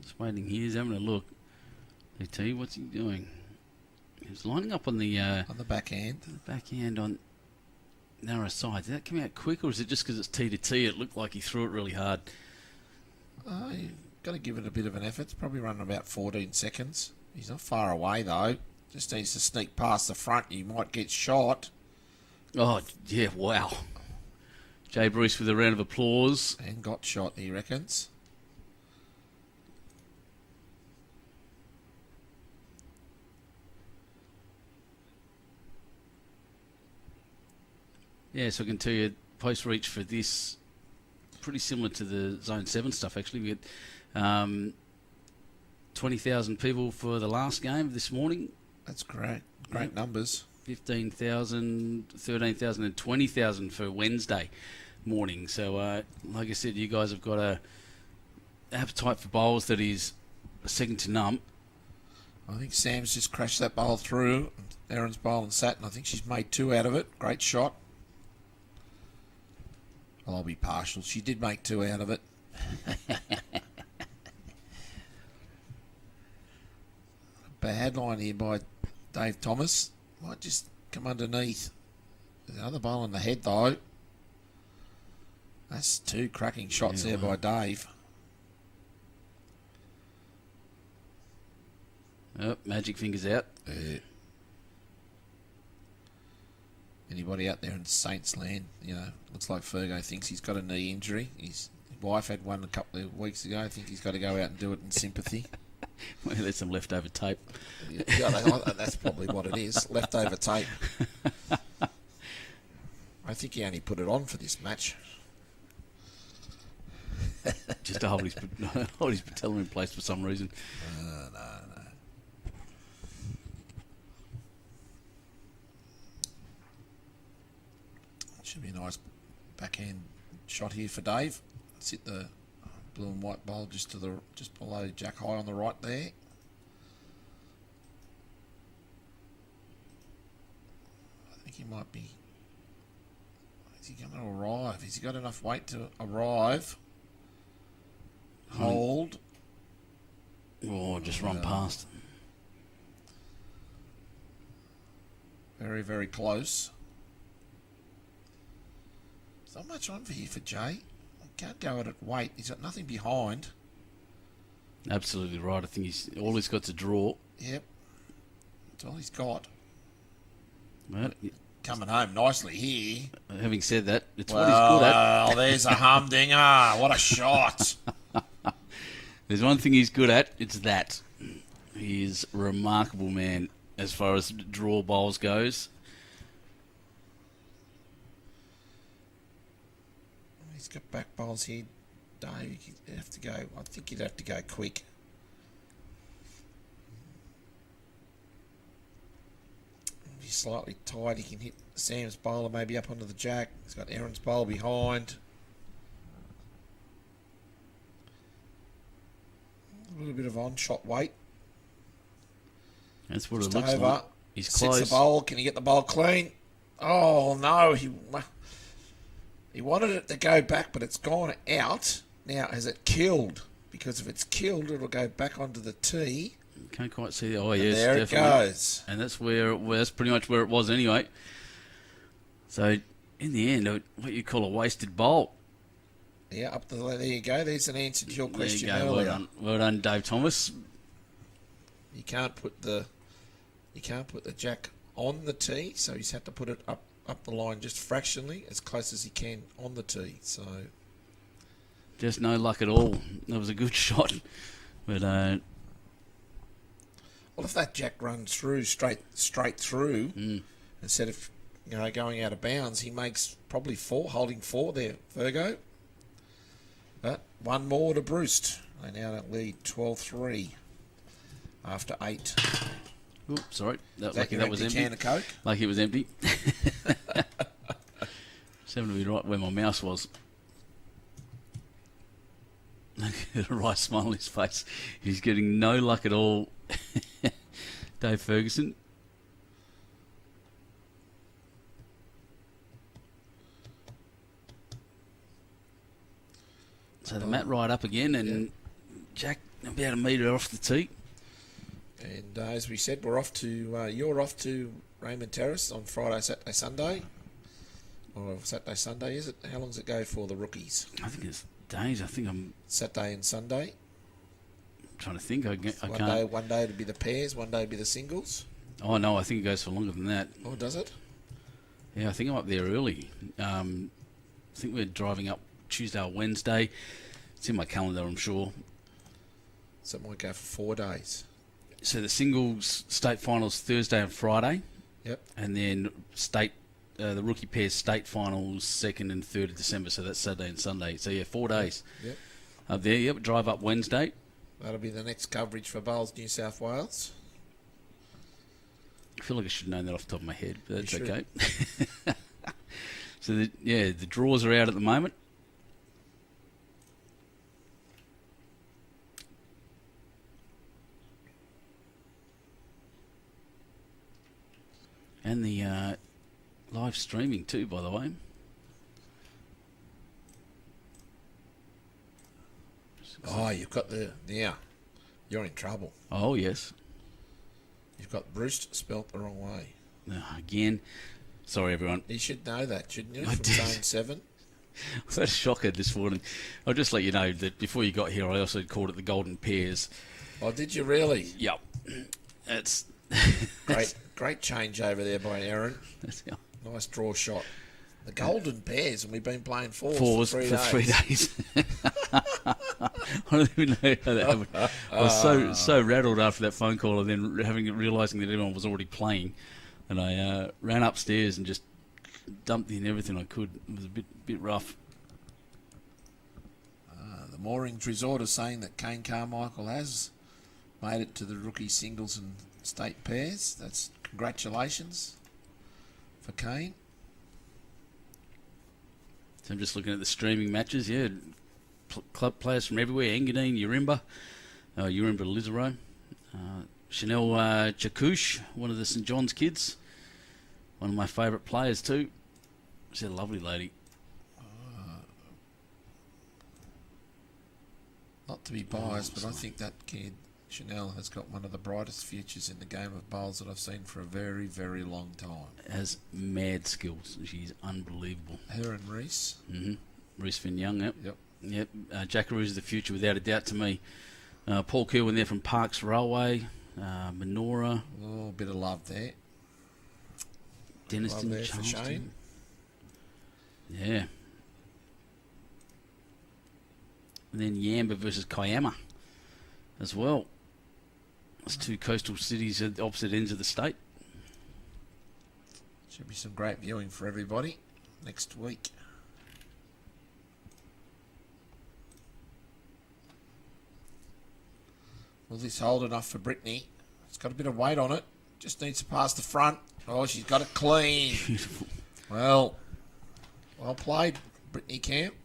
Just waiting here, he's having a look. LT, what's he doing? He's lining up on the On the backhand. backhand on narrow side. Did that come out quick, or is it just because it's tee to tee? It looked like he threw it really hard. You've got to give it a bit of an effort. It's probably running about 14 seconds. He's not far away, though. Just needs to sneak past the front. You might get shot. Oh, yeah, wow. Jay Bruce with a round of applause. And got shot, he reckons. Yeah, so I can tell you, post reach for this, pretty similar to the Zone 7 stuff, actually. We had 20,000 people for the last game this morning. That's great. Great numbers. 15,000, 13,000 and 20,000 for Wednesday morning. So, like I said, you guys have got a appetite for bowls that is second to none. I think Sam's just crashed that bowl through. Aaron's bowl and sat, and I think she's made 2 out of it. Great shot. Well, I'll be partial. She did make 2 out of it. Bad line here by Dave Thomas. Might just come underneath. There's another bowl on the head, though. That's 2 cracking shots there by Dave. Oh, magic fingers out. Anybody out there in Saints land, looks like Fergo thinks he's got a knee injury. His wife had one a couple of weeks ago. I think he's got to go out and do it in sympathy. Well, there's some leftover tape. Yeah, that's probably what it is. Leftover tape. I think he only put it on for this match. Just to hold his patella in place for some reason. No. Should be a nice backhand shot here for Dave. Let's hit the Blue and white bowl just below Jack High on the right there. I think he might be. Is he going to arrive? Has he got enough weight to arrive? Hold. Oh, just run past. Very, very close. There's not much on for here for Jay. Can't go at it weight. He's got nothing behind. Absolutely right. I think all he's got to draw. Yep. That's all he's got. Well, coming home nicely here. Having said that, it's what he's good at. Well, there's a humdinger. What a shot. There's one thing he's good at. It's that. He is a remarkable man as far as draw bowls goes. He's got back bowls here, Dave. You'd have to go. I think you'd have to go quick. If he's slightly tight, he can hit Sam's bowler maybe up onto the jack. He's got Aaron's bowl behind. A little bit of on-shot weight. That's what Just it looks over. like. He's Sits close. the bowl. Can he get the bowl clean? Oh no, he wanted it to go back, but it's gone out. Now, has it killed? Because if it's killed, it'll go back onto the tee. Can't quite see. Oh, And yes, there definitely. it goes. And that's that's pretty much where it was anyway. So, in the end, what you call a wasted bowl. Yeah, there you go. There's an answer to your question There you go. earlier. Well done, Dave Thomas. You can't put the jack on the tee, so he's had to put it up the line just fractionally, as close as he can on the tee. So Just no luck at all. That was a good shot. But, well, if that jack runs through straight through, instead of going out of bounds, he makes probably 4, holding 4 there, Virgo. But one more to Bruce. They now lead 12-3 after 8. oops, sorry. Lucky That was empty. Can of Coke. Lucky it was empty. Just happened to be right where my mouse was. A right smile on his face. He's getting no luck at all. Dave Ferguson. So the mat right up again, and Jack about a metre off the tee. And as we said, you're off to Raymond Terrace on Friday, Saturday, Sunday. Or Saturday, Sunday, is it? How long does it go for the rookies? I think it's days. I think I'm Saturday and Sunday. trying to think. I One can't. day it'll be the pairs, one day it'll be the singles. Oh, no, I think it goes for longer than that. Oh, does it? Yeah, I think I'm up there early. I think we're driving up Tuesday or Wednesday. It's in my calendar, I'm sure. So it might go for 4 days. So the singles state finals Thursday and Friday. Yep. And then the rookie pairs state finals 2nd and 3rd of December. So that's Saturday and Sunday. So yeah, 4 days. Yep. Up there, yep. Drive up Wednesday. That'll be the next coverage for Bowls, New South Wales. I feel like I should have known that off the top of my head, but that's You okay. So the draws are out at the moment. And the live streaming too, by the way. Oh, you've got yeah. You're in trouble. Oh, yes. You've got Bruce spelt the wrong way. Again, sorry everyone. You should know that, shouldn't you? I From did. Zone 7. I had a shocker this morning. I'll just let you know that before you got here, I also called it the Golden Pairs. Oh, did you really? Yep. It's Great change over there by Aaron. Nice draw shot. The golden pairs, and we've been playing fours for 3 days. I don't even know how that happened. I was so rattled after that phone call, and then realising that everyone was already playing, and I ran upstairs and just dumped in everything I could. It was a bit rough. The Moorings Resort is saying that Kane Carmichael has made it to the rookie singles and state pairs. That's congratulations for Kane. So I'm just looking at the streaming matches. Yeah, club players from everywhere. Engadine, Urimba Lizero. Chanel Chakouche, one of the St John's kids. One of my favourite players too. She's a lovely lady. Not to be biased, but I think that kid, Chanel, has got one of the brightest futures in the game of bowls that I've seen for a very, very long time. Has mad skills. She's unbelievable. Her and Reese. Mm-hmm. Reese Finn Young, yep. Yep. Jackaroo's the future without a doubt to me. Paul Kirwan there from Parks Railway. Menora. Oh, a bit of love there. Denniston, Love there for Charleston. Shane. Yeah. And then Yamba versus Kiama as well. That's two coastal cities at the opposite ends of the state. Should be some great viewing for everybody next week. Will this hold enough for Brittany? It's got a bit of weight on it. Just needs to pass the front. Oh, she's got it clean. Beautiful. Well played, Brittany Camp.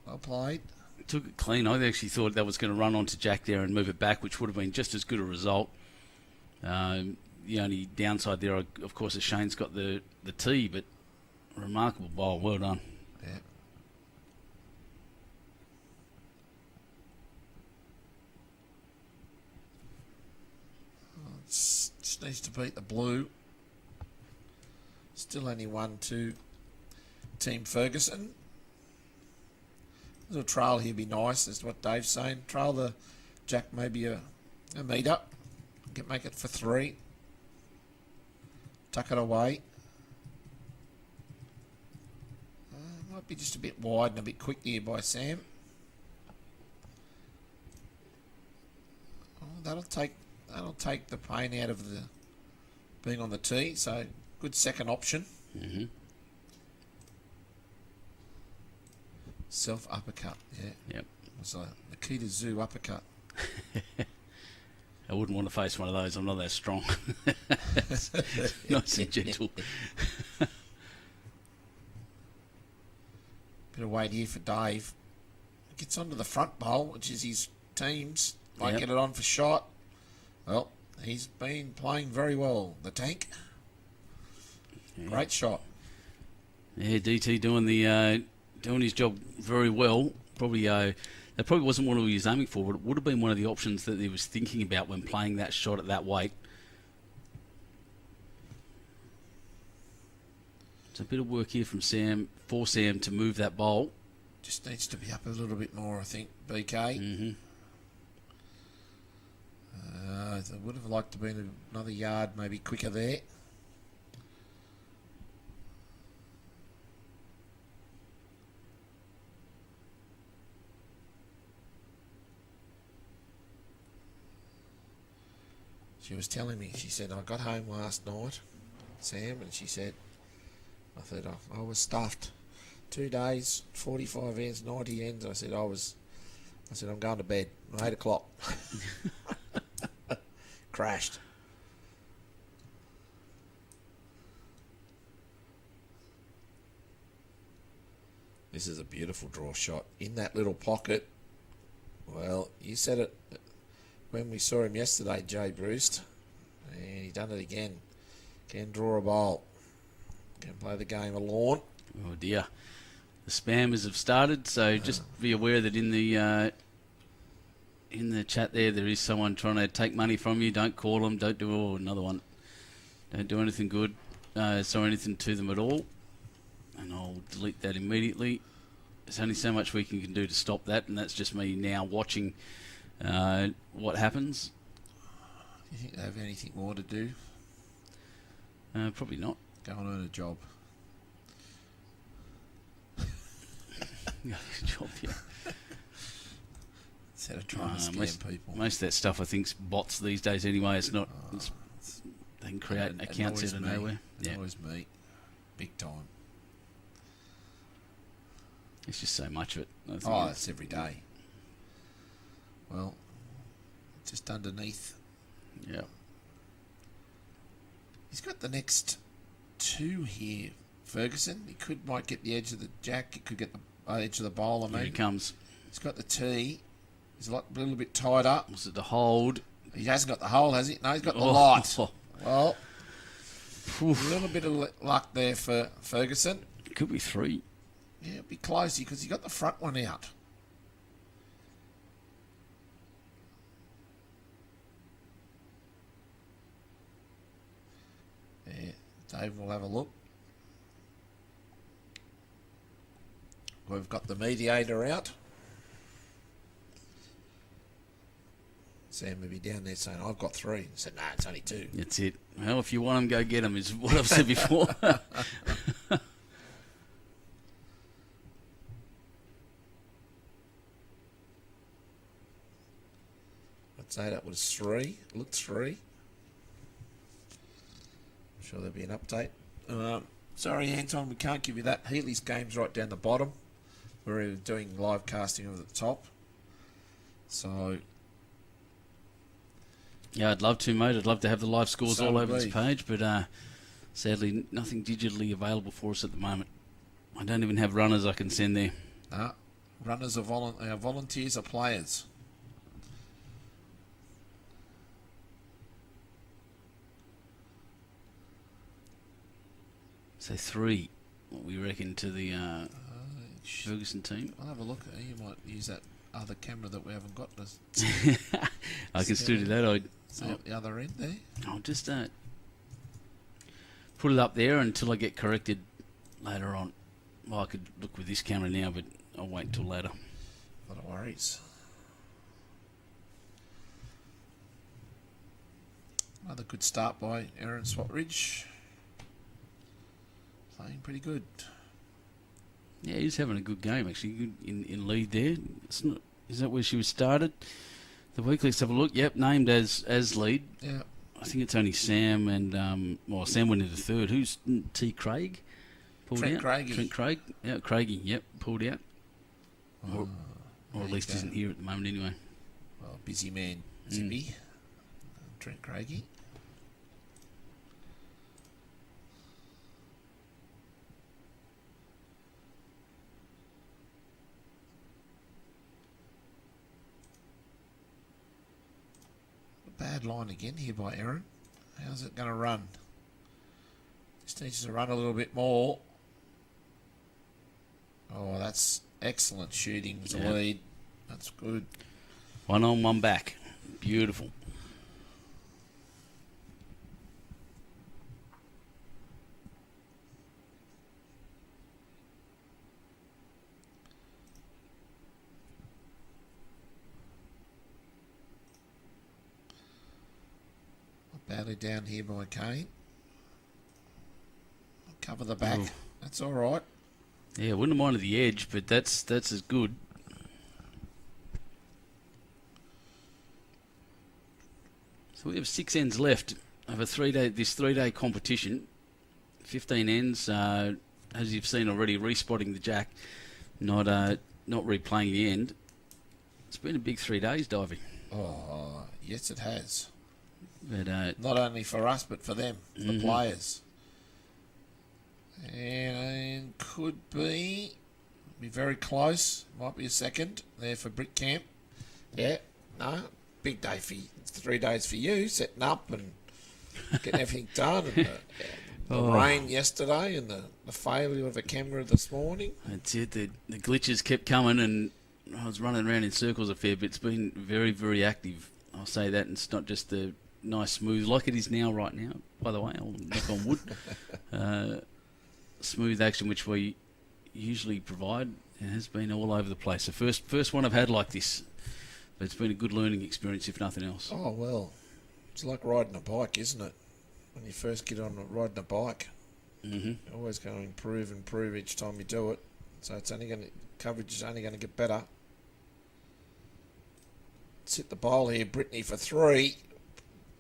Well played. Took it clean. I actually thought that was going to run onto Jack there and move it back, which would have been just as good a result. The only downside there, of course, is Shane's got the tee, but remarkable bowl. Well done. Yeah. Just needs to beat the blue. Still only 1-2 Team Ferguson. A little trail here be nice, is what Dave's saying. Trail the Jack maybe a metre. Make it for 3. Tuck it away. Might be just a bit wide and a bit quick here by Sam. Oh, that'll take the pain out of the being on the tee. So good second option. Mm-hmm. Self uppercut, yeah. Yep. It was a Nikita Zoo uppercut. I wouldn't want to face one of those. I'm not that strong. Nice and gentle. Bit of weight here for Dave. Gets onto the front bowl, which is his team's. Might get it on for shot. Well, he's been playing very well. The tank. Yeah. Great shot. Yeah, DT doing his job very well. Probably that probably wasn't what he was aiming for, but it would have been one of the options that he was thinking about when playing that shot at that weight. It's a bit of work here from Sam to move that bowl. Just needs to be up a little bit more, I think, BK. Mm-hmm. I would have liked to be another yard, maybe quicker there. She was telling me, she said, I got home last night, Sam, and she said, I was stuffed. 2 days, 45 ends, 90 ends. I said, I'm going to bed. 8 o'clock. Crashed. This is a beautiful draw shot. In that little pocket. Well, you said it when we saw him yesterday, Jay Bruce. And he done it again. Can draw a bowl. Can play the game of lawn. Oh dear. The spammers have started, so just be aware that in the chat there is someone trying to take money from you. Don't call them. Don't do another one. Don't do anything good. Say anything to them at all. And I'll delete that immediately. There's only so much we can do to stop that, and that's just me now watching what happens. Do you think they have anything more to do? Probably not. Go and earn a job. Job, yeah. Instead of trying to scam people. Most of that stuff, I think, is bots these days anyway. It's not... they can create accounts out of nowhere. It annoys me. Big time. It's just so much of it. It's every day. Well, just underneath. Yeah. He's got the next 2 here, Ferguson. He might get the edge of the jack. He could get the edge of the bowl, I mean. Here he comes. He's got the tee. He's a little bit tied up. Was it the hold? He hasn't got the hole, has he? No, he's got the Oh. light. Well, a Oof. little bit of luck there for Ferguson. Could be 3. Yeah, it'd be close because he got the front one out. Yeah, Dave will have a look. We've got the mediator out. Sam would be down there saying, I've got 3. I said, no, it's only 2. That's it. Well, if you want them, go get them, is what I've said before. I'd say that was 3. Looked 3. I'm sure there'll be an update. Sorry, Anton, we can't give you that. Healy's game's right down the bottom. We're doing live casting over the top. So, Yeah, I'd love to, mate. I'd love to have the live scores So all would over this we. page, but sadly, nothing digitally available for us at the moment. I don't even have runners I can send there. runners are volunteers are players. So 3, what we reckon, to the Ferguson team. I'll have a look. You might use that other camera that we haven't got. I can still do that. See at the other end there. I'll just put it up there until I get corrected later on. Well, I could look with this camera now, but I'll wait until later. Not a worries. Another good start by Aaron Swatridge. Playing pretty good. Yeah, he's having a good game, actually. Good in lead there. It's not, is that where she was started? The week, let's have a look. Yep, named as lead. Yeah. I think it's only Sam and, Sam went into third. Who's T. Craig? Pulled Trent out. Craigie. Trent Craig. Yeah, Craigie, yep, pulled out. Or there at you least go. isn't here at the moment anyway. Well, busy man, Zippy. Trent Craigie. Bad line again here by Aaron. How's it going to run? Just needs to run a little bit more. Oh, that's excellent shooting as a Yeah. lead. That's good. 1 on, 1 back. Beautiful. Badly down here by Kane. Cover the back. Oh. That's all right. Yeah, wouldn't have minded the edge, but that's as good. So we have 6 ends left of this 3-day competition. 15 ends, as you've seen already, respotting the jack, not replaying the end. It's been a big 3 days, Divey. Oh, yes, it has. But Not only for us, but for them, the players. And could be very close. Might be a second there for Brick Camp. Yeah, no, big day for you. 3 days for you, setting up and getting everything done. And the rain yesterday and the failure of a camera this morning. that's it. The glitches kept coming, and I was running around in circles a fair bit. It's been very, very active. I'll say that. And it's not just the nice smooth like it is now, right now. By the way, I'll knock on wood. Smooth action, which we usually provide, it has been all over the place. The first one I've had like this, but it's been a good learning experience, if nothing else. Oh, well, it's like riding a bike, isn't it? When you first get on riding a bike, you're always going to improve each time you do it. So it's only going to, coverage is only going to get better. Let's hit the bowl here, Brittany, for 3.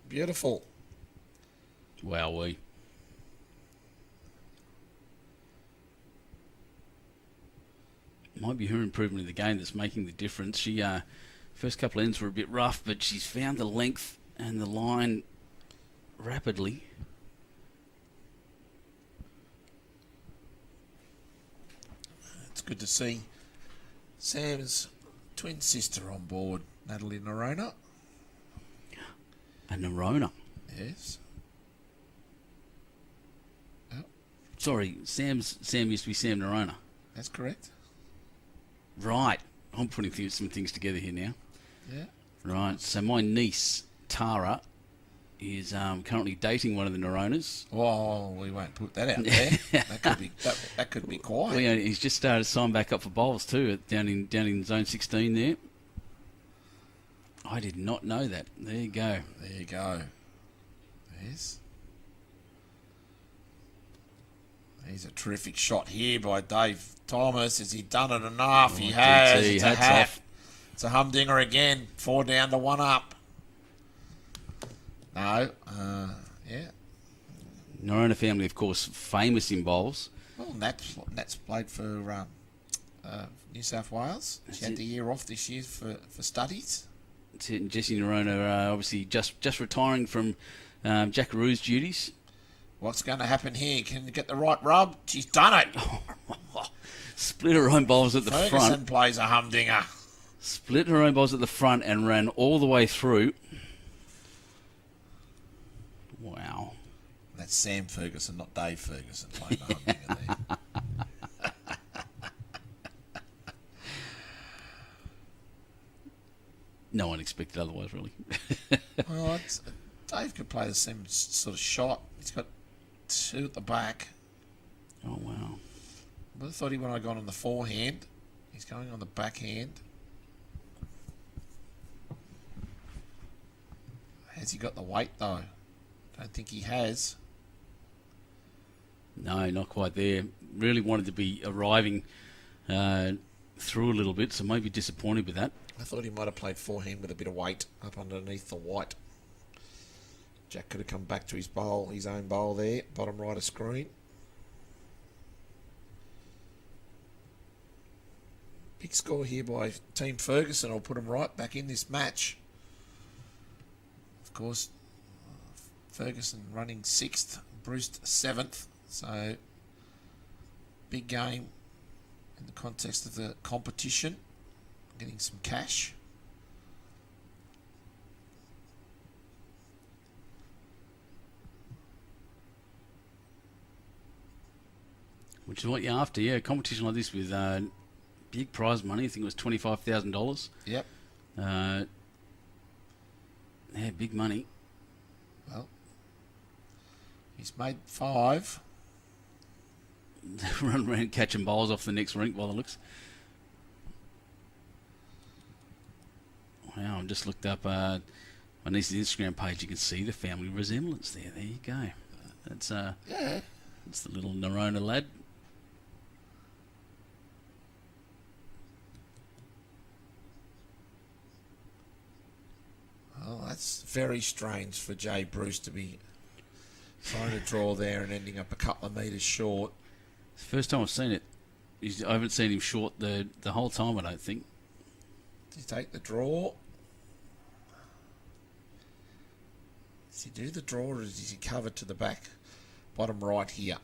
Beautiful. Wowee. Might be her improvement in the game that's making the difference. She first couple ends were a bit rough, but she's found the length and the line rapidly. It's good to see. Sam's twin sister on board, Natalie Nerona. A Nerona. Yes. Oh, Sorry, Sam used to be Sam Nerona. that's correct. Right. I'm putting some things together here now. Yeah. Right. So my niece, Tara, is currently dating one of the Neronas. Well, we won't put that out there. that could be quiet. Well, yeah, he's just started to sign back up for bowls too, down in zone 16 there. I did not know that. There you go. There you go. Yes. He's a terrific shot here by Dave Thomas. Has he done it enough? He has. GT, It's a hats hat. off. It's a humdinger again. 4 down to 1 up. No. Yeah. Nerona family, of course, famous in bowls. Well, Nat's played for New South Wales. She had the year off this year for studies. That's it. And Jessie Nerona, obviously just retiring from Jackaroo's duties. What's going to happen here? Can you get the right rub? She's done it. Split her own bowls at the Ferguson front. plays a humdinger. Split her own bowls at the front and ran all the way through. Wow. That's Sam Ferguson, not Dave Ferguson, playing the humdinger there. No one expected otherwise, really. Well, Dave could play the same sort of shot. He's got 2 at the back. Oh, wow. I thought he would have gone on the forehand. He's going on the backhand. Has he got the weight, though? Don't think he has. No, not quite there. Really wanted to be arriving through a little bit, so maybe disappointed with that. I thought he might have played forehand with a bit of weight up underneath the white. Jack could have come back to his own bowl there, bottom right of screen. Big score here by Team Ferguson. I'll put them right back in this match. Of course, Ferguson running 6th, Bruce 7th. So, big game in the context of the competition. Getting some cash. Which is what you're after, yeah. A competition like this with big prize money. I think it was $25,000. Yep. Yeah, big money. Well, he's made 5. Run around catching bowls off the next rink by the looks. Wow, I just looked up my niece's Instagram page. You can see the family resemblance there. There you go. That's Yeah. that's the little Nerona lad. Well, that's very strange for Jay Bruce to be trying to draw there and ending up a couple of metres short. It's the first time I've seen it. I haven't seen him short the whole time, I don't think. Does he take the draw? Does he do the draw or is he covered to the back? Bottom right here.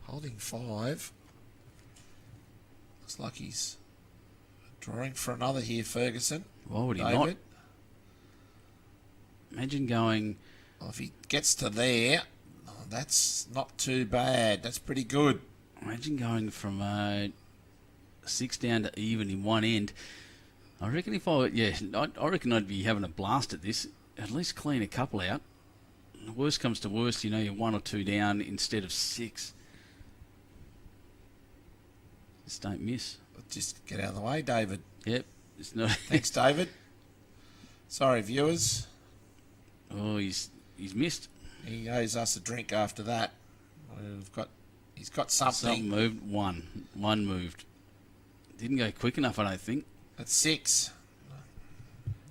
Holding 5. Looks like he's drawing for another here, Ferguson. Why would he David. not? Imagine going... Well, if he gets to there, that's not too bad. That's pretty good. Imagine going from 6 down to even in one end. I reckon I reckon I'd be having a blast at this. At least clean a couple out. Worst comes to worst, you're 1 or 2 down instead of 6. Just don't miss. Just get out of the way, David. Yep. It's not. Thanks, David. Sorry, viewers. Oh, he's missed. He owes us a drink after that. He's got something. Something moved. One moved. Didn't go quick enough, I don't think. That's 6.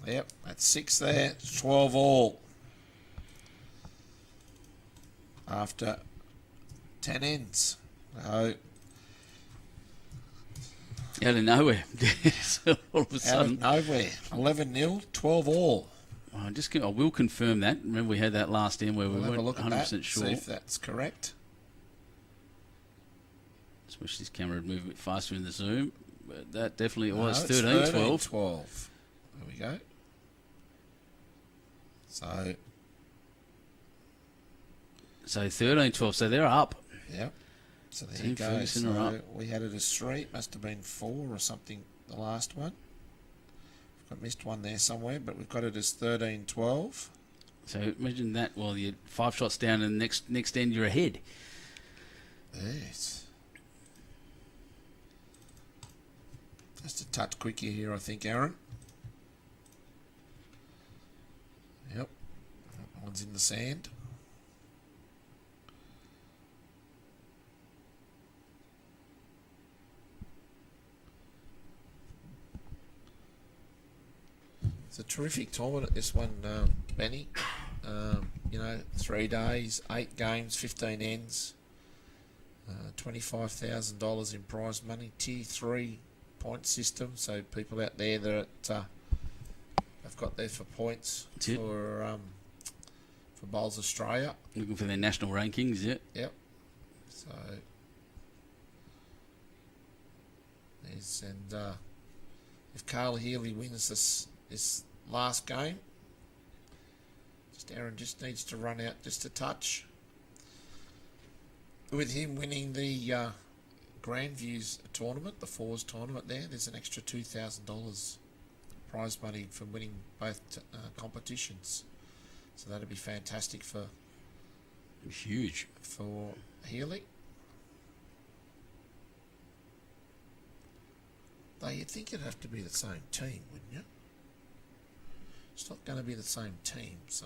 Yep, that's 6 there. 12 all. After 10 ends. So, Out of nowhere. So all of a Out sudden. of nowhere. 11-0, 12 all. I will confirm that. Remember we had that last end where we We'll have a weren't look at 100% that, sure. see if that's correct. Just wish this camera would move a bit faster in the zoom. But that definitely No, was it's 13-12. 12. There we go. So, So 13-12. So they're up. yep. So there Team you go. Ferguson are So up. we had it as 3. It must have been 4 or something, the last one. I missed one there somewhere, but we've got it as 13-12. So imagine that. Well, you're 5 shots down, and next end you're ahead. Yes. Just a touch quicker here, I think, Aaron. Yep. That one's in the sand. It's a terrific tournament, this one, Benny. 3 days, 8 games, 15 ends, $25,000 in prize money, Tier 3 point system. So people out there that have got there for points for Bowls Australia. Looking for their national rankings, yeah. Yep. So there's if Carl Healy wins this last game, Aaron just needs to run out just a touch. With him winning the Grandviews tournament, the Fours tournament there's an extra $2,000 prize money for winning both competitions. So that'd be fantastic for Huge. Healy. Though you'd think it'd have to be the same team, wouldn't you? It's not going to be the same team, so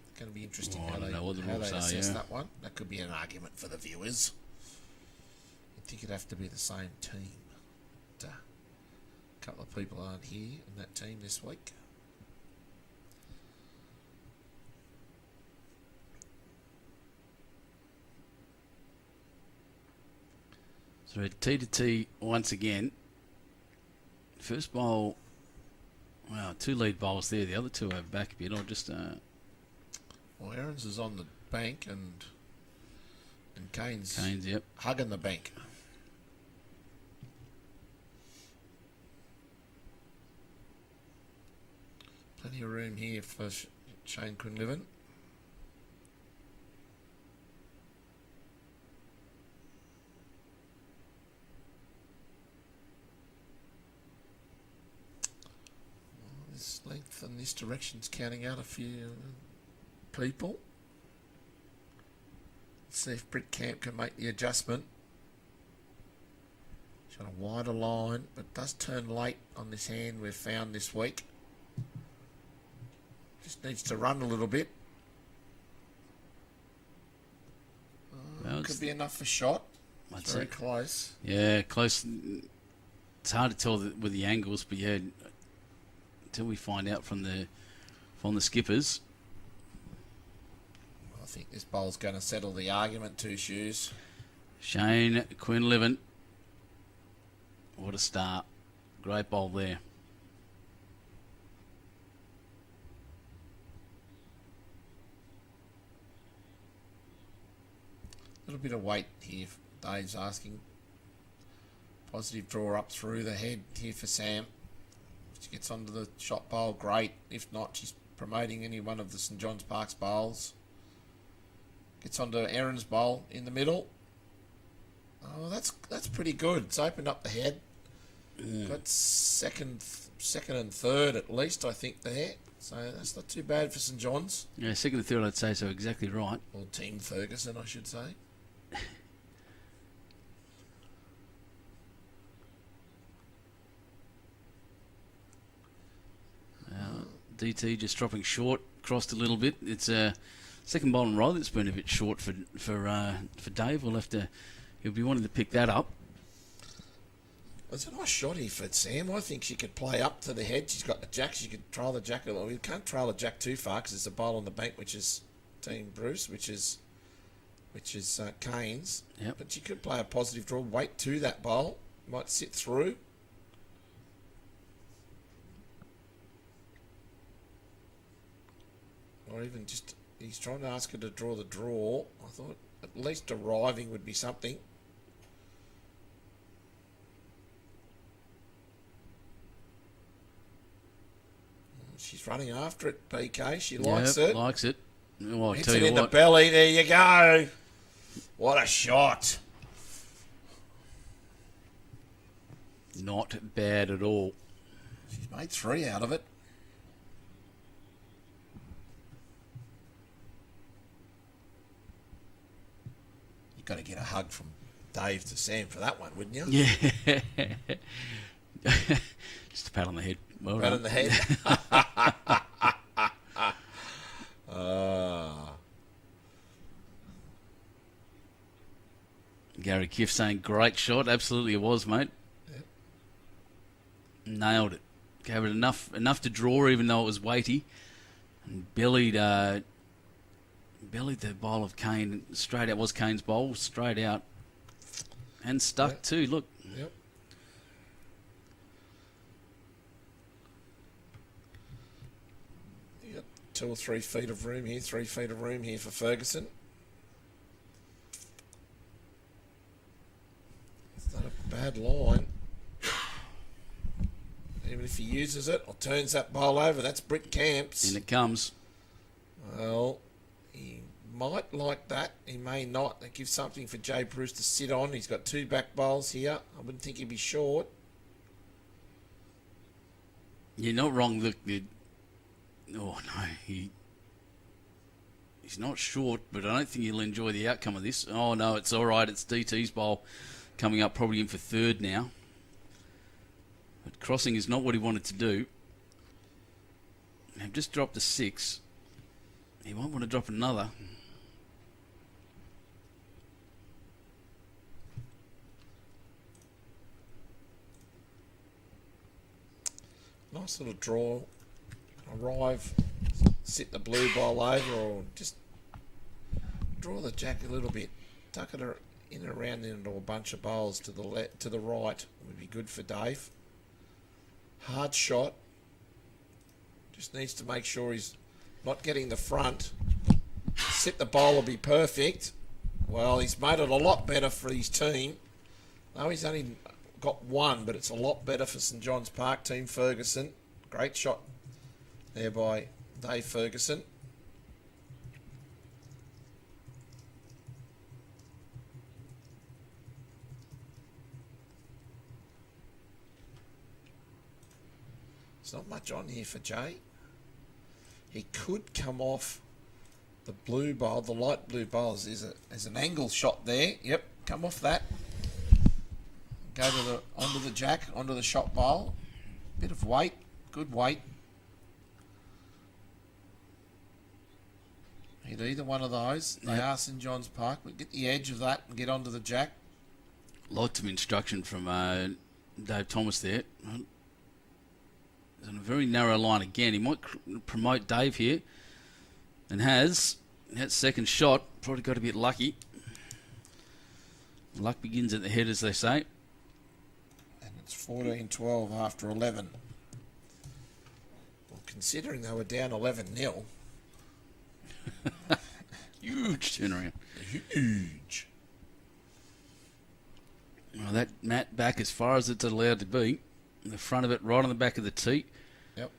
it's going to be interesting I how don't they know what the rules are, assess yeah. that one. That could be an argument for the viewers. You'd think it'd have to be the same team. But, a couple of people aren't here in that team this week. So T to T once again. First bowl. Wow, 2 lead bowls there. The other 2 over back a bit. I'll just. Well, Aaron's is on the bank and Kane's Yep. hugging the bank. Plenty of room here for Shane Quinlivan. This length and this direction's counting out a few people. Let's see if Britt Camp can make the adjustment. She's got a wider line, but does turn late on this hand we've found this week. Just needs to run a little bit. Well, could be enough for shot. I'd Very say- close. Yeah, close. It's hard to tell with the angles, but yeah, until we find out from the skippers. I think this bowl's going to settle the argument, 2 shoes. Shane Quinlivan. What a start. Great bowl there. A little bit of weight here, Dave's asking. Positive draw up through the head here for Sam. If she gets onto the shot bowl, great. If not, she's promoting any one of the St John's Park's bowls. Gets onto Aaron's bowl in the middle. Oh, that's pretty good. It's opened up the head. Got second and third at least, I think, there. So that's not too bad for St John's. Yeah, second and third, I'd say so. Exactly right. Or Team Ferguson, I should say. DT just dropping short, crossed a little bit. It's a second bowl in a row that's been a bit short for Dave. We'll have to. He'll be wanting to pick that up. It's a nice shot here for Sam. I think she could play up to the head. She's got the jack. She could trail the jack a little. You can't trail the jack too far because there's a bowl on the bank, which is Team Bruce, which is Kane's. Yep. But she could play a positive draw. Wait to that bowl. Might sit through. or even just he's trying to ask her to draw the draw. I thought at least arriving would be something. She's running after it, PK. She likes it. Likes it. Well, I Hits tell it you in the what. belly. There you go. What a shot. Not bad at all. She's made 3 out of it. You've got to get a hug from Dave to Sam for that one, wouldn't you? Yeah. Just a pat on the head. Well Pat done. on the head. Gary Kiff saying, great shot. Absolutely it was, mate. Yep. Nailed it. Gave it enough to draw, even though it was weighty. And bellied the bowl of Kane straight out. Was Kane's bowl straight out. And stuck too. Look. Yep. You got 2 or 3 feet of room here, 3 feet of room here for Ferguson. It's not a bad line. Even if he uses it or turns that bowl over, that's Britt Camps. In it comes. Well, he might like that. He may not. That gives something for Jay Bruce to sit on. He's got 2 back bowls here. I wouldn't think he'd be short. You're not wrong. Look, oh no, he's not short, but I don't think he'll enjoy the outcome of this. Oh no, it's all right. It's DT's bowl coming up, probably in for 3rd now. But crossing is not what he wanted to do. They've just dropped a 6. He might want to drop another. Nice little draw. Arrive, sit the blue bowl over, or just draw the jack a little bit. Tuck it in and around into a bunch of bowls to the right would be good for Dave. Hard shot. Just needs to make sure he's not getting the front. Sit the bowl will be perfect. Well, he's made it a lot better for his team. Though he's only got 1, but it's a lot better for St John's Park team Ferguson. Great shot there by Dave Ferguson. There's not much on here for Jay. He could come off the blue bowl, the light blue bowl. There's an angle shot there. Yep, come off that. Go to onto the jack, onto the shot bowl. Bit of weight, good weight. Hit either one of those. They are St John's Park, but get the edge of that and get onto the jack. Lots of instruction from Dave Thomas there. He's on a very narrow line again. He might promote Dave here, and has. That second shot, probably got a bit lucky. Luck begins at the head, as they say. And it's 14-12 after 11. Well, considering they were down 11-0. Huge turnaround. Huge. Well, that mat back as far as it's allowed to be. The front of it, right on the back of the tee. Yep.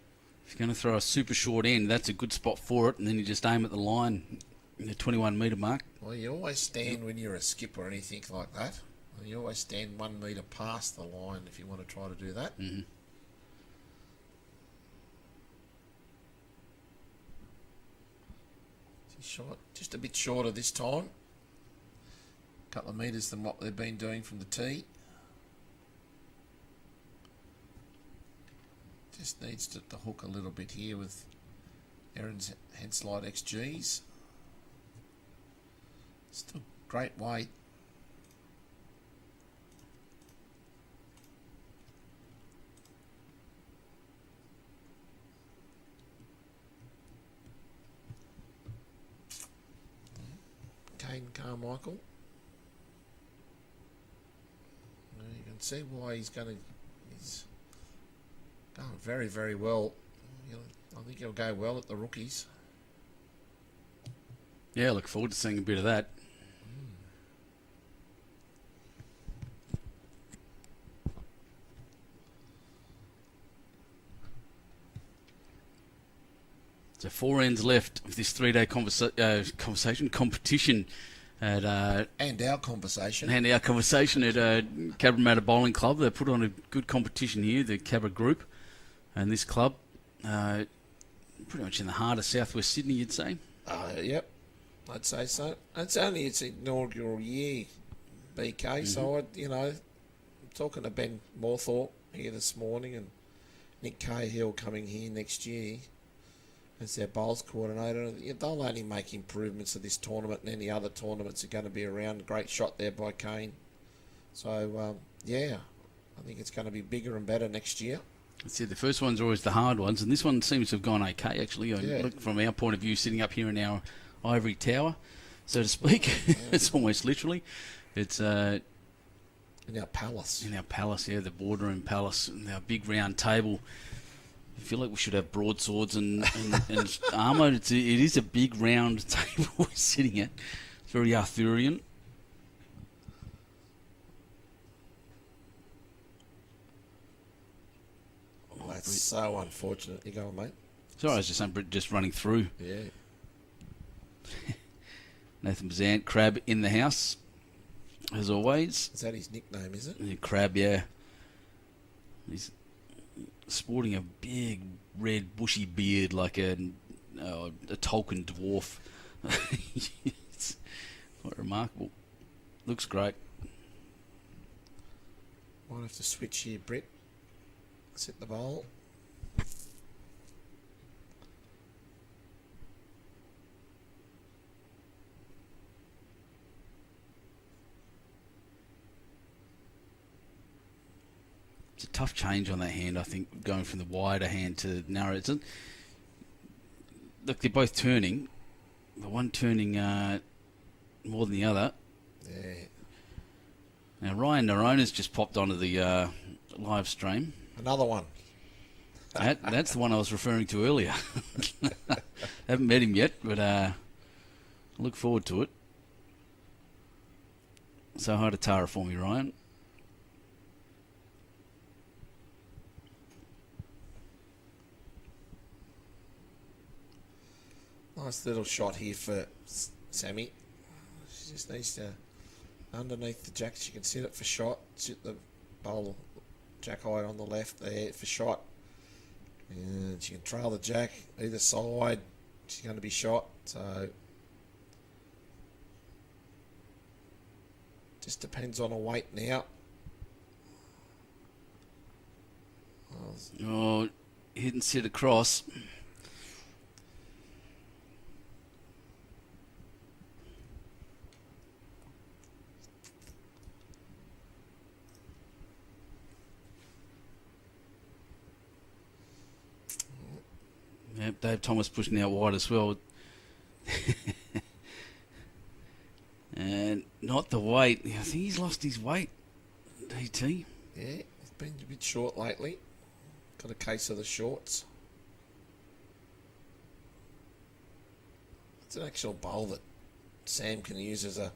If you're going to throw a super short end, that's a good spot for it. And then you just aim at the line, the 21 metre mark. Well, you always stand when you're a skip or anything like that. You always stand 1 metre past the line if you want to try to do that. Mm-hmm. Short, just a bit shorter this time. A couple of metres than what they've been doing from the tee. Just needs to hook a little bit here with Aaron's head slide XGs. Still great weight. Kane Carmichael. You can see why he's going very, very well. I think he'll go well at the rookies. Yeah, I look forward to seeing a bit of that. So 4 ends left of this 3-day competition at And our conversation. and our conversation at Cabramatta Bowling Club. They put on a good competition here, the Cabra Group, and this club, pretty much in the heart of southwest Sydney, you'd say. Yep, I'd say so. It's only its inaugural year, BK. So I'm talking to Ben Morthorpe here this morning, and Nick Cahill coming here next year as their bowls coordinator. They'll only make improvements to this tournament, and any other tournaments are going to be around. Great shot there by Kane. So I think it's going to be bigger and better next year. See, the first ones are always the hard ones, and this one seems to have gone okay, actually. Look, from our point of view, sitting up here in our ivory tower, so to speak, it's almost literally. It's in our palace. In our palace, yeah, the boardroom palace, and our big round table. I feel like we should have broadswords and armour. It is a big round table we're sitting at. It's very Arthurian. That's so unfortunate. You go on, mate. Sorry, I was just running through. Yeah. Nathan Bazant, Crab in the house, as always. Is that his nickname, is it? Yeah, Crab, yeah. He's sporting a big red bushy beard like a Tolkien dwarf. It's quite remarkable. Looks great. Might have to switch here, Brett. Set the bowl. It's a tough change on that hand, I think, going from the wider hand to narrow. Look, they're both turning. The one turning more than the other. Yeah. Now, Ryan Narona's just popped onto the live stream. Another one. That's the one I was referring to earlier. Haven't met him yet, but look forward to it. So hi to Tara for me, Ryan. Nice little shot here for Sammy. She just needs to, underneath the jack, she can sit it for shot. Sit the bowl jack high on the left there for shot. And she can trail the jack either side. She's going to be shot. So just depends on her weight now. Oh, hit and sit across. Yep, Dave Thomas pushing out wide as well. And not the weight. I think he's lost his weight, DT. Yeah, he's been a bit short lately. Got a case of the shorts. It's an actual bowl that Sam can use as a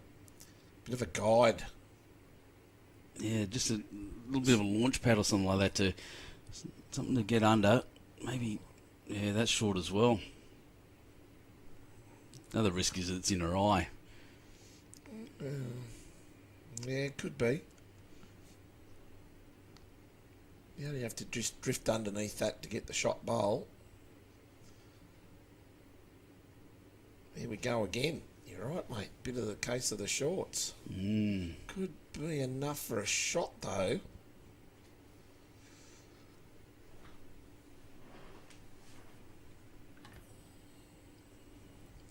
bit of a guide. Yeah, just a little bit of a launch pad or something like that something to get under. Maybe, yeah, that's short as well. Another risk is that it's in her eye. Yeah, it could be. You only have to just drift underneath that to get the shot bowl. Here we go again. You're right, mate. Bit of the case of the shorts. Could be enough for a shot, though.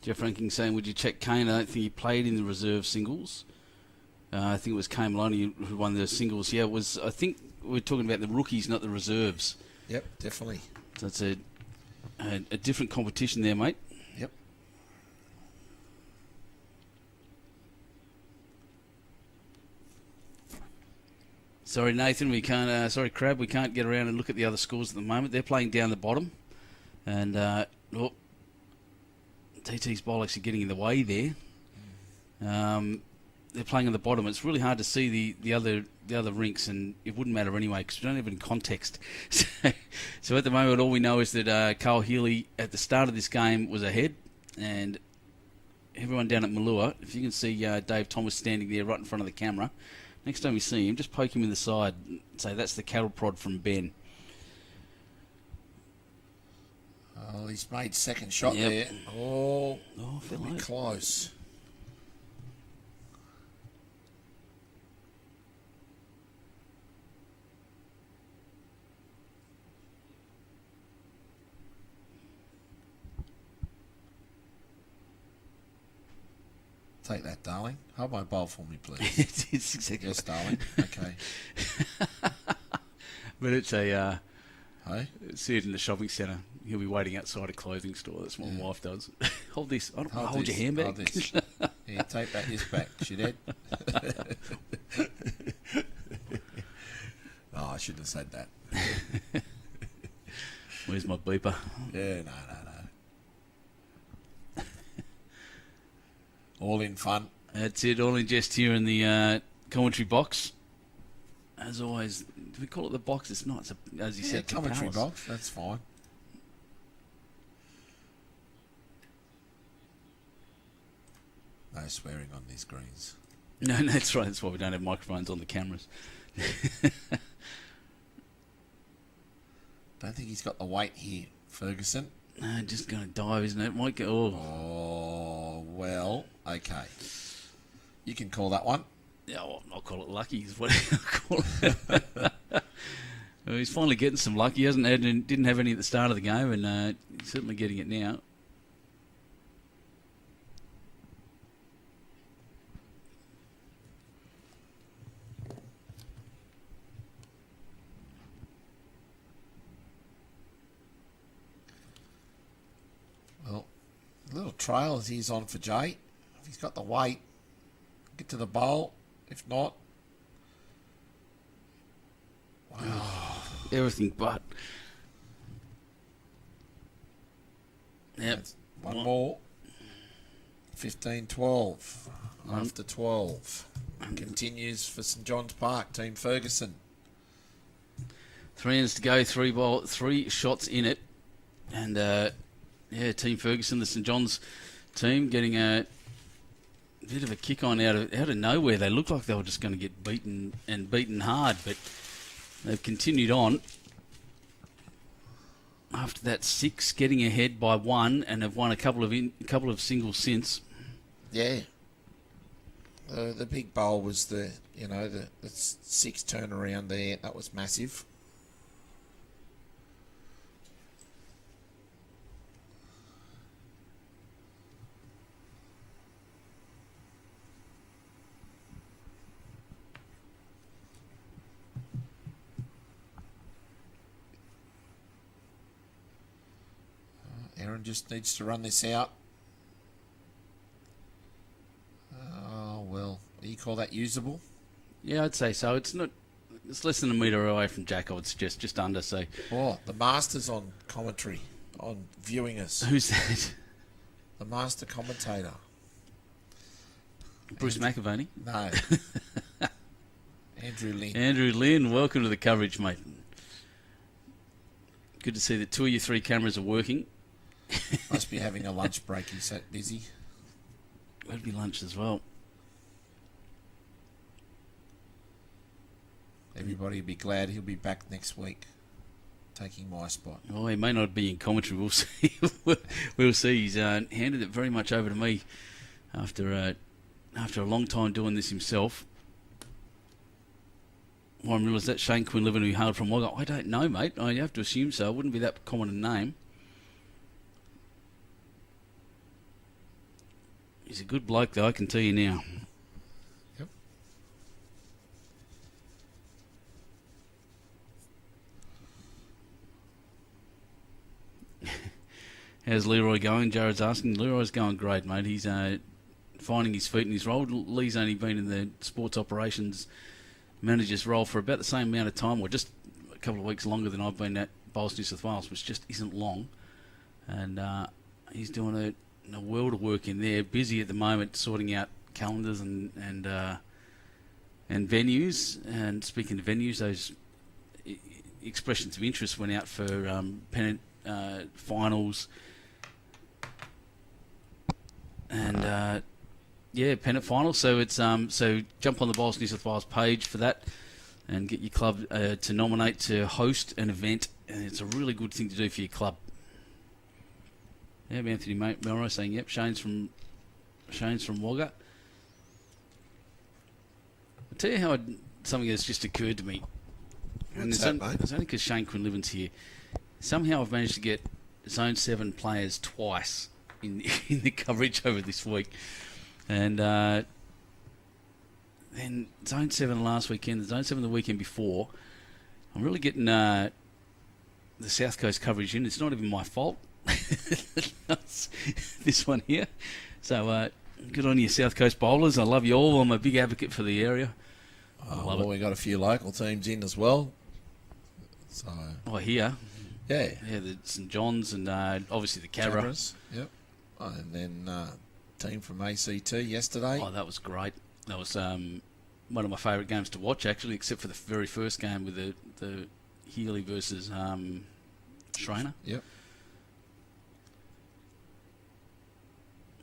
Jeff Ranking saying, would you check Kane? I don't think he played in the reserve singles. I think it was Kane Maloney who won the singles. Yeah, it was. I think we're talking about the rookies, not the reserves. Yep, definitely. So it's a different competition there, mate. Yep. Sorry, Nathan, we can't. Sorry, Crab, we can't get around and look at the other scores at the moment. They're playing down the bottom, and TT's bowl actually getting in the way there. They're playing on the bottom. It's really hard to see the other rinks, and it wouldn't matter anyway because we don't have any context. So at the moment, all we know is that Carl Healy at the start of this game was ahead, and everyone down at Malua, if you can see Dave Thomas standing there right in front of the camera, next time you see him, just poke him in the side and say, that's the cattle prod from Ben. Oh, he's made second shot there. Oh, feel close. Take that, darling. Hold my bowl for me, please. It's exactly. Yes, darling. Okay. But it's a... Hey? See it in the shopping centre. He'll be waiting outside a clothing store. That's what my wife does. Hold this. I don't want to hold your hand back. Hold this. Yeah, take back this back, shithead. Oh, I shouldn't have said that. Where's my beeper? Yeah, no. All in fun. That's it. All in jest here in the commentary box. As always, do we call it the box? It's not. It's as you said, commentary box. That's fine. No swearing on these greens. No, that's right. That's why we don't have microphones on the cameras. Don't think he's got the weight here, Ferguson. No, just going to dive, isn't it? Might go. Oh, well, okay. You can call that one. Yeah, well, I'll call it lucky. Is what I'll call it. Well, he's finally getting some luck. He didn't have any at the start of the game, and he's certainly getting it now. Well, a little trail as he's on for Jay. If he's got the weight, get to the bowl. If not, wow. Everything but. Yep. That's one more. 15-12. After 12. Continues for St John's Park. Team Ferguson. 3 ends to go. 3 shots in it. And, Team Ferguson, the St John's team, getting a bit of a kick on out of nowhere. They looked like they were just going to get beaten hard, but they've continued on. After that 6, getting ahead by 1, and have won a couple of singles since. Yeah. The big bowl was the 6 turnaround there. That was massive. Aaron just needs to run this out. Oh, well. You call that usable? Yeah, I'd say so. It's less than a metre away from Jack, I would suggest, just under. So. Oh, the Master's on commentary, on viewing us. Who's that? The Master commentator. Bruce McAvaney? No. Andrew Lynn. Andrew Lynn, welcome to the coverage, mate. Good to see that 2 of your 3 cameras are working. Must be having a lunch break. He's so busy. That'd be lunch as well. Everybody will be glad he'll be back next week, taking my spot. Oh, he may not be in commentary. We'll see. We'll see. He's handed it very much over to me after a long time doing this himself. Warren Miller, is that Shane Quinlivan who hailed from Wagga? I don't know, mate. I have to assume so. It wouldn't be that common a name. He's a good bloke, though, I can tell you now. Yep. How's Leroy going? Jared's asking. Leroy's going great, mate. He's finding his feet in his role. Lee's only been in the sports operations manager's role for about the same amount of time, or just a couple of weeks longer than I've been at Bowls New South Wales, which just isn't long. And he's doing a world of work in there. Busy at the moment sorting out calendars and venues. And speaking of venues, those expressions of interest went out for pennant finals and pennant finals. So it's so jump on the Bowls New South Wales page for that and get your club to nominate to host an event, and it's a really good thing to do for your club. Yeah, Anthony Melrose saying, yep, Shane's from Wagga. I'll tell you how something has just occurred to me. And it's only because Shane Quinlivan's here. Somehow I've managed to get Zone 7 players twice in the coverage over this week. And then Zone 7 last weekend, Zone 7 the weekend before. I'm really getting the South Coast coverage in. It's not even my fault. This one here. So good on you, South Coast bowlers. I love you all. I'm a big advocate for the area. We got a few local teams in as well. So here. Yeah, the St John's and obviously the Cabras. Yep. And then team from ACT yesterday. Oh, that was great. That was one of my favourite games to watch, actually, except for the very first game with the Healy versus Schreiner. Yep.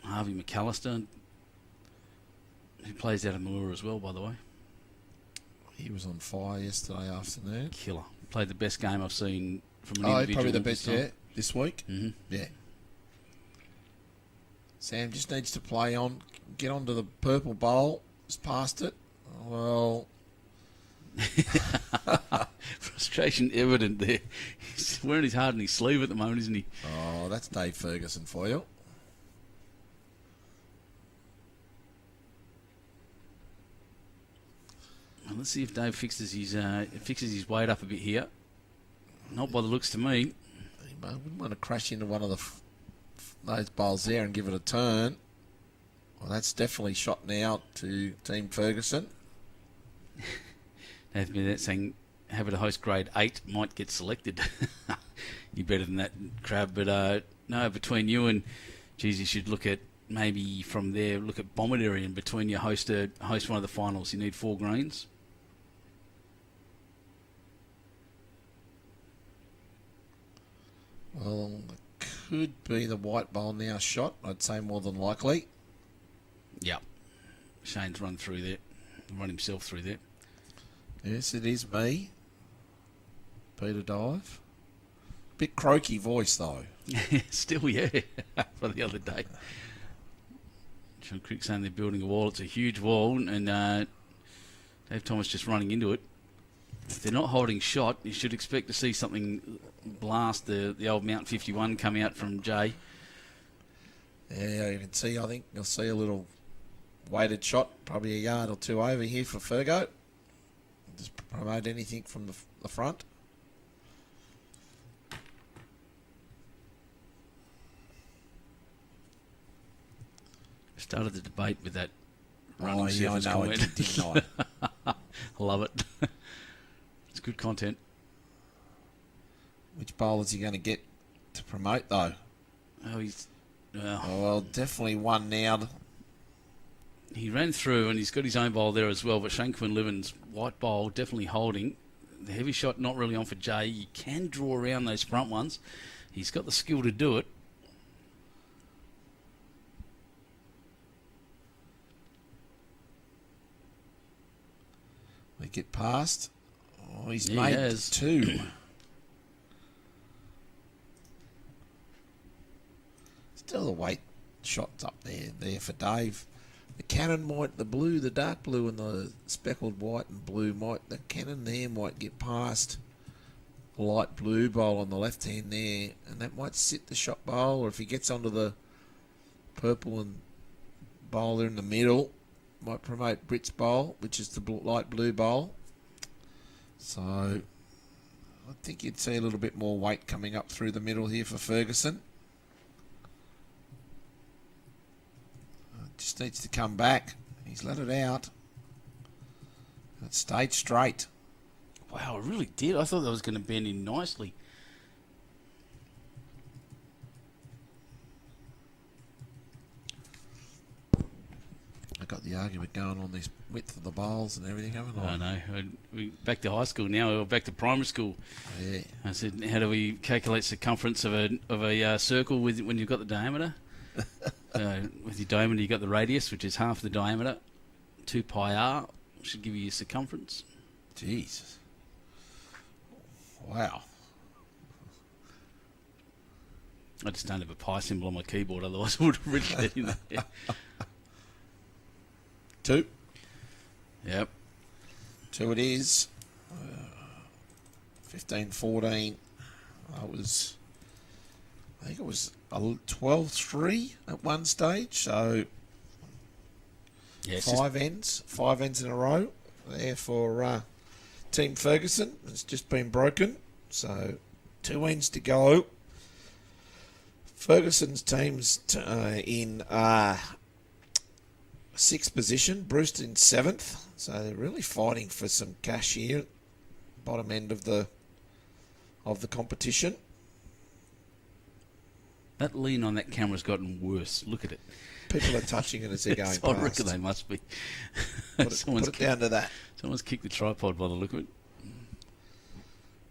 Harvey McAllister, who plays out of Malura as well, by the way. He was on fire yesterday afternoon. Killer. Played the best game I've seen from an individual. Probably the best, this week. Mm-hmm. Yeah. Sam just needs to get onto the purple bowl. Just past it. Well... Frustration evident there. He's wearing his heart in his sleeve at the moment, isn't he? Oh, that's Dave Ferguson for you. Well, let's see if Dave fixes his weight up a bit here. Not by the looks to me. He wouldn't want to crash into one of those bowls there and give it a turn. Well, that's definitely shot now to Team Ferguson. That's saying have it a host grade 8 might get selected. You're better than that, Crab. But no, between you and, geez, you should look at maybe from there, look at Bomaderry, and between you host one of the finals, you need 4 greens. Well, it could be the white bowl now shot. I'd say more than likely. Yep. Shane's run himself through there. Yes, it is me. Peter Dive. Bit croaky voice, though. Still, yeah. For the other day. John Crick saying they're building a wall. It's a huge wall, and Dave Thomas just running into it. If they're not holding shot, you should expect to see something blast the old Mount 51 come out from Jay. Yeah, you can see, I think you'll see a little weighted shot, probably a yard or two over here for Fergo. Just promote anything from the front. Started the debate with that running surface comment. I did not. I love it. It's good content. Which bowl is he going to get to promote, though? Oh, well, definitely one now. He ran through, and he's got his own bowl there as well, but Shane Quinlivan's white bowl definitely holding. The heavy shot not really on for Jay. You can draw around those front ones. He's got the skill to do it. We get past. Oh, he's made 2. Still the weight shots up there for Dave. The cannon the blue, the dark blue and the speckled white and blue the cannon there might get past the light blue bowl on the left hand there, and that might sit the shot bowl, or if he gets onto the purple and bowl there in the middle, might promote Brit's bowl, which is the light blue bowl. So I think you'd see a little bit more weight coming up through the middle here for Ferguson. Just needs to come back. He's let it out. It stayed straight. Wow, it really did. I thought that was going to bend in nicely. got the argument going on this width of the bowls and everything, haven't I? I know. We back to high school now, or back to primary school. Yeah. I said, how do we calculate circumference of a circle when you've got the diameter? With your diameter, you've got the radius, which is half the diameter. 2 pi r should give you your circumference. Jesus. Wow. I just don't have a pi symbol on my keyboard, otherwise I would have written it in there. 2. Yep. 2 it is. 15-14. I think it was 12-3 at one stage. So Yeah, 5 ends in a row there for Team Ferguson. It's just been broken. So 2 ends to go. Ferguson's team's in 6th position. Bruce in 7th. So they're really fighting for some cash here. Bottom end of the competition. That lean on that camera's gotten worse. Look at it. People are touching it as they're going I past. reckon they must be. Put it down to that. Someone's kicked the tripod by the look of it.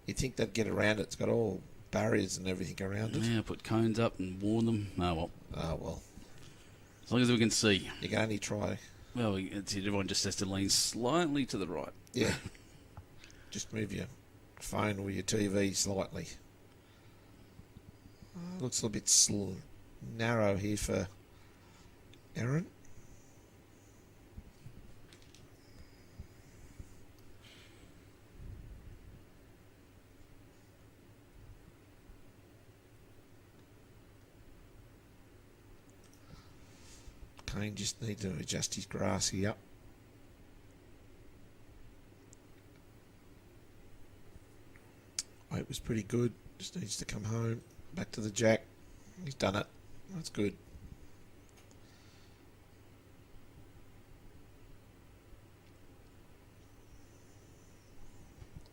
You'd think they'd get around it. It's got all barriers and everything around it. Yeah, put cones up and warn them. Oh, well. Oh, well. As long as we can see. You can only try. Well, it's it. Everyone just has to lean slightly to the right. Yeah. Just move your phone or your TV slightly. Looks a little bit narrow here for Aaron. Kane just needs to adjust his grass here. Weight was pretty good. Just needs to come home. Back to the jack. He's done it. That's good.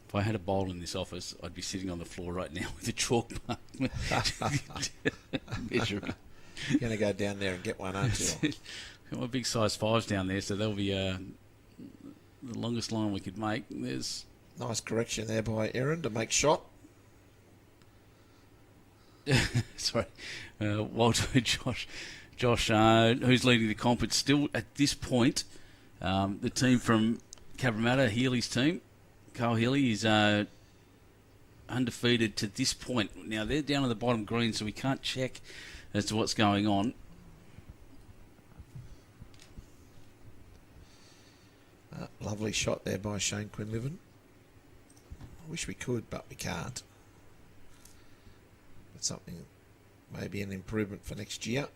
If I had a bowl in this office, I'd be sitting on the floor right now with a chalk mark measuring. You're going to go down there and get one, aren't you? Got my big size 5s down there, so that'll be the longest line we could make. There's nice correction there by Aaron to make shot. sorry, Walter, Josh, who's leading the comp. It's still at this point the team from Cabramatta, Healy's team. Carl Healy is undefeated to this point. Now they're down at the bottom green, so we can't check as to what's going on. Lovely shot there by Shane Quinlivan. I wish we could, but we can't. It's something, maybe an improvement for next year.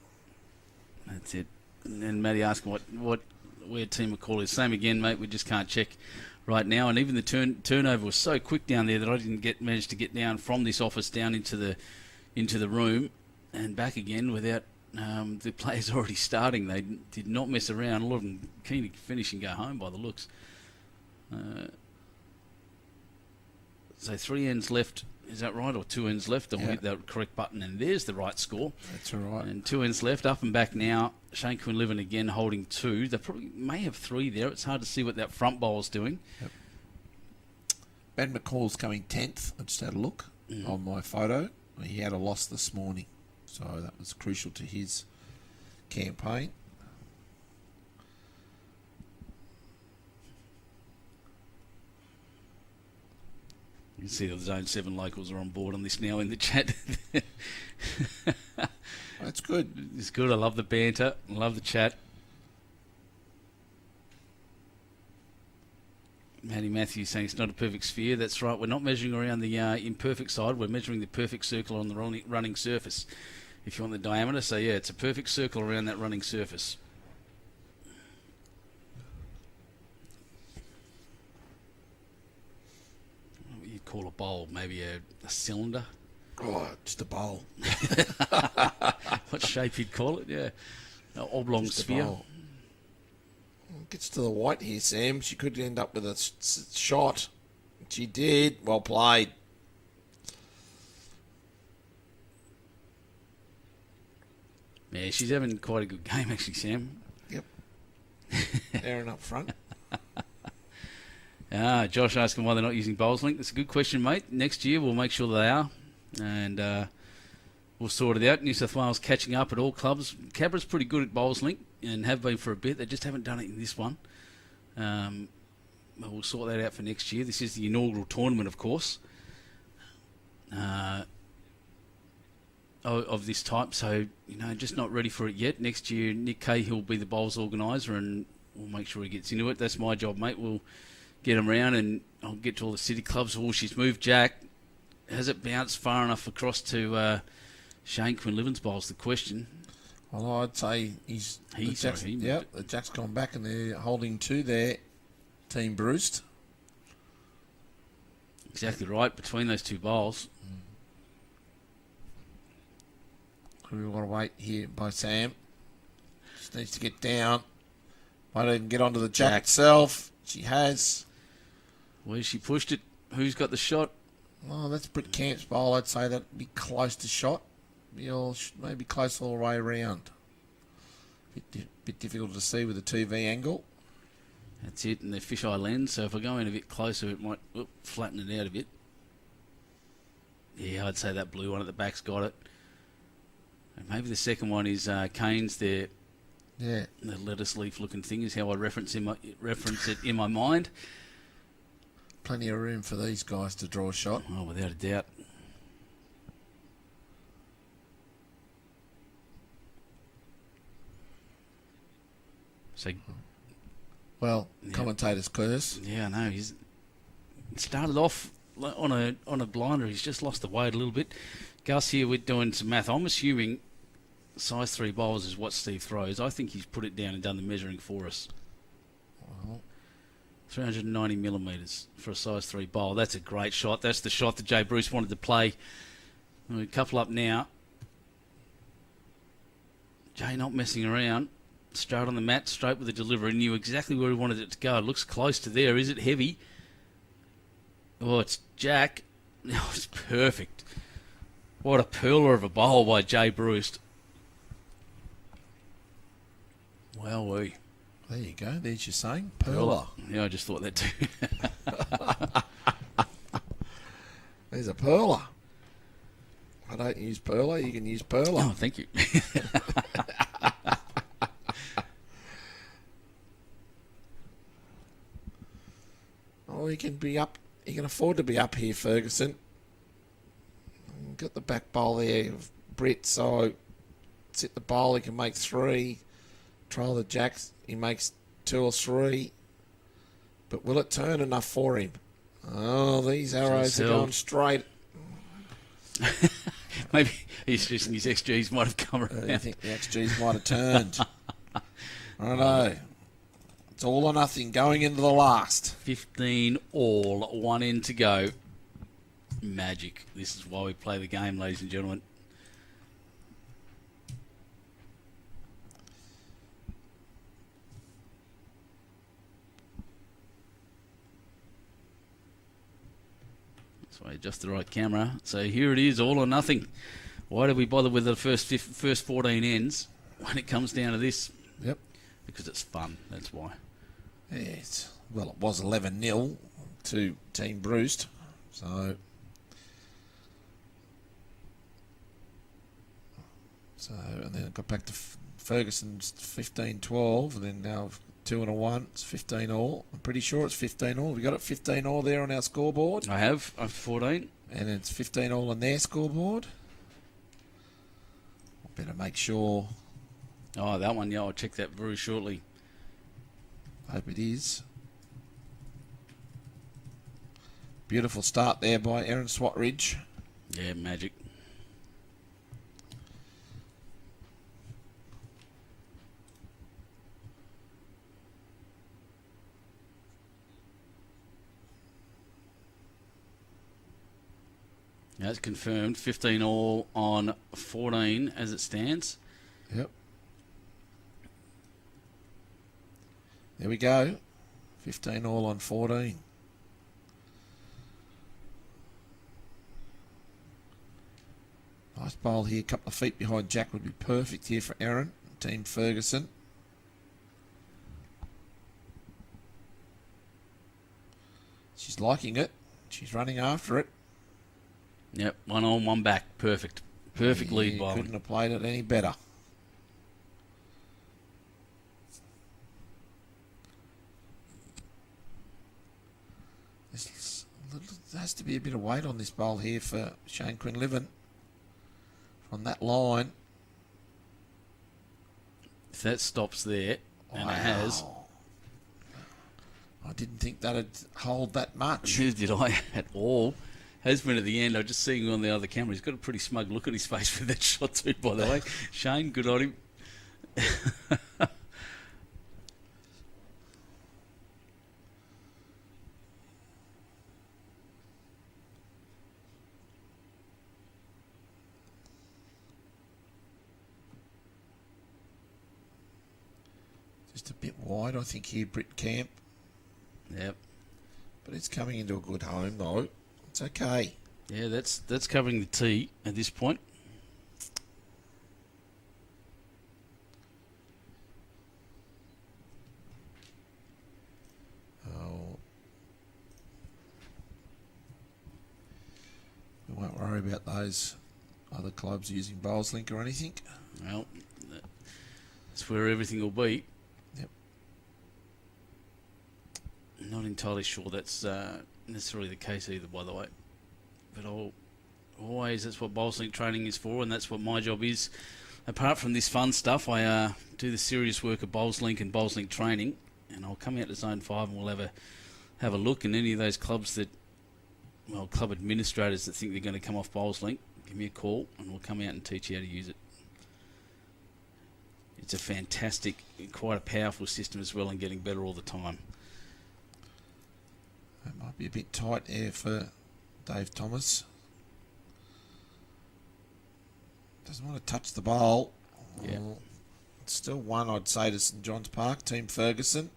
That's it. And Matty asking what where team would call it. Same again, mate. We just can't check right now. And even the turnover was so quick down there that I didn't manage to get down from this office down into the room and back again without the players already starting. They did not mess around. A lot of them keen to finish and go home by the looks. So 3 ends left. Is that right? Or 2 ends left? And we'll hit that correct button, and there's the right score. That's all right. And 2 ends left, up and back now. Shane Quinlivan again holding 2. They probably may have 3 there. It's hard to see what that front bowl's doing. Yep. Ben McCall's coming 10th. I just had a look on my photo. He had a loss this morning, so that was crucial to his campaign. You can see the Zone 7 locals are on board on this now in the chat. That's good. It's good. I love the banter. I love the chat. Matty Matthews saying it's not a perfect sphere. That's right. We're not measuring around the imperfect side. We're measuring the perfect circle on the running surface. If you want the diameter. So, yeah, it's a perfect circle around that running surface. What you'd call a bowl. Maybe a cylinder. Oh, just a bowl. What shape you'd call it? Yeah. An oblong Just a sphere. bowl. Gets to the white here, Sam. She could end up with a shot. She did. Well played. Yeah, she's having quite a good game, actually, Sam. Yep. Aaron up front. Josh asking why they're not using Bowls Link. That's a good question, mate. Next year we'll make sure they are. And we'll sort it out. New South Wales catching up at all clubs. Cabra's pretty good at Bowls Link and have been for a bit. They just haven't done it in this one. But we'll sort that out for next year. This is the inaugural tournament, of course, of this type. So, just not ready for it yet. Next year, Nick Cahill will be the bowls organiser and we'll make sure he gets into it. That's my job, mate. We'll get him round and I'll get to all the city clubs. Oh, she's moved Jack. Has it bounced far enough across to Shane Quinlivan's bowls? The question. Well, I'd say the Jack's gone back and they're holding two there. Team Bruce. Exactly right, between those two bowls. We want to wait here by Sam. Just needs to get down. Might even get onto the Jack itself. She has. Where's she pushed it? Who's got the shot? Oh, that's Britt Camp's bowl. I'd say that'd be close to shot. Maybe close all the way around. Bit difficult to see with the TV angle. That's it, and the fisheye lens. So if I go in a bit closer, it might flatten it out a bit. Yeah, I'd say that blue one at the back's got it. And maybe the second one is Kane's there. Yeah. The lettuce leaf looking thing is how I reference it in my mind. Plenty of room for these guys to draw a shot. Oh, without a doubt. So, well, commentator's curse. Yeah, I know. He's started off on a blinder. He's just lost the weight a little bit. Gus here, we're doing some math. I'm assuming size 3 bowls is what Steve throws. I think he's put it down and done the measuring for us. Well, 390 millimetres for a size 3 bowl. That's a great shot. That's the shot that Jay Bruce wanted to play. A couple up now. Jay not messing around. Straight on the mat, straight with the delivery. Knew exactly where he wanted it to go. It looks close to there. Is it heavy? Oh, it's Jack. Oh, it's perfect. What a pearler of a bowl by Jay Bruce. Well, there you go. There's your saying. Pearler. Yeah, I just thought that too. There's a pearler. I don't use pearler. You can use pearler. Oh, thank you. Oh, he can be up. He can afford to be up here, Ferguson. Got the back bowl there of Britt, so sit the bowl. He can make 3. Trial the Jacks. He makes 2 or 3. But will it turn enough for him? Oh, these arrows are going straight. Maybe he's just his XGs might have come around. I think the XGs might have turned. I don't know. It's all or nothing going into the last. 15 all, 1 in to go. Magic. This is why we play the game, ladies and gentlemen. That's why just the right camera. So here it is, all or nothing. Why do we bother with the first 14 ends when it comes down to this? Yep. Because it's fun, that's why. Yes. Well, it was 11-0 to Team Bruce. So, and then it got back to Ferguson's 15-12, and then now 2 and a 1. It's 15 all. I'm pretty sure it's 15 all. We got it 15 all there on our scoreboard. I have. I've 14. And it's 15 all on their scoreboard. Better make sure. Oh, that one, yeah, I'll check that very shortly. Hope it is. Beautiful start there by Aaron Swatridge. Yeah, magic. That's confirmed. 15 all on 14 as it stands. Yep. There we go. 15 all on 14. Nice bowl here. A couple of feet behind Jack would be perfect here for Aaron. Team Ferguson. She's liking it. She's running after it. Yep, 1 on, 1 back. Perfect. Perfect lead bowling. Couldn't have played it any better. There has to be a bit of weight on this bowl here for Shane Quinlivan. From that line. If that stops there, and it has. I didn't think that'd hold that much. Neither did I at all. Has been at the end. I just seeing him on the other camera. He's got a pretty smug look on his face with that shot too, by the way. Shane, good on him. Just a bit wide, I think, here, Britt Camp. Yep. But it's coming into a good home, though. It's okay. Yeah, that's covering the tee at this point. Oh. We won't worry about those other clubs using Bowls Link or anything. Well, that's where everything will be. Yep. Not entirely sure that's necessarily the case either, by the way. But always, that's what Bowls Link training is for, and that's what my job is. Apart from this fun stuff, I do the serious work of Bowls Link and Bowls Link training, and I'll come out to Zone 5 and we'll have a look. And any of those clubs that, well, club administrators that think they're going to come off Bowls Link, give me a call and we'll come out and teach you how to use it. It's a fantastic, quite a powerful system as well, and getting better all the time. That might be a bit tight there for Dave Thomas. Doesn't want to touch the bowl. Yeah. It's still one, I'd say, to St John's Park, Team Ferguson.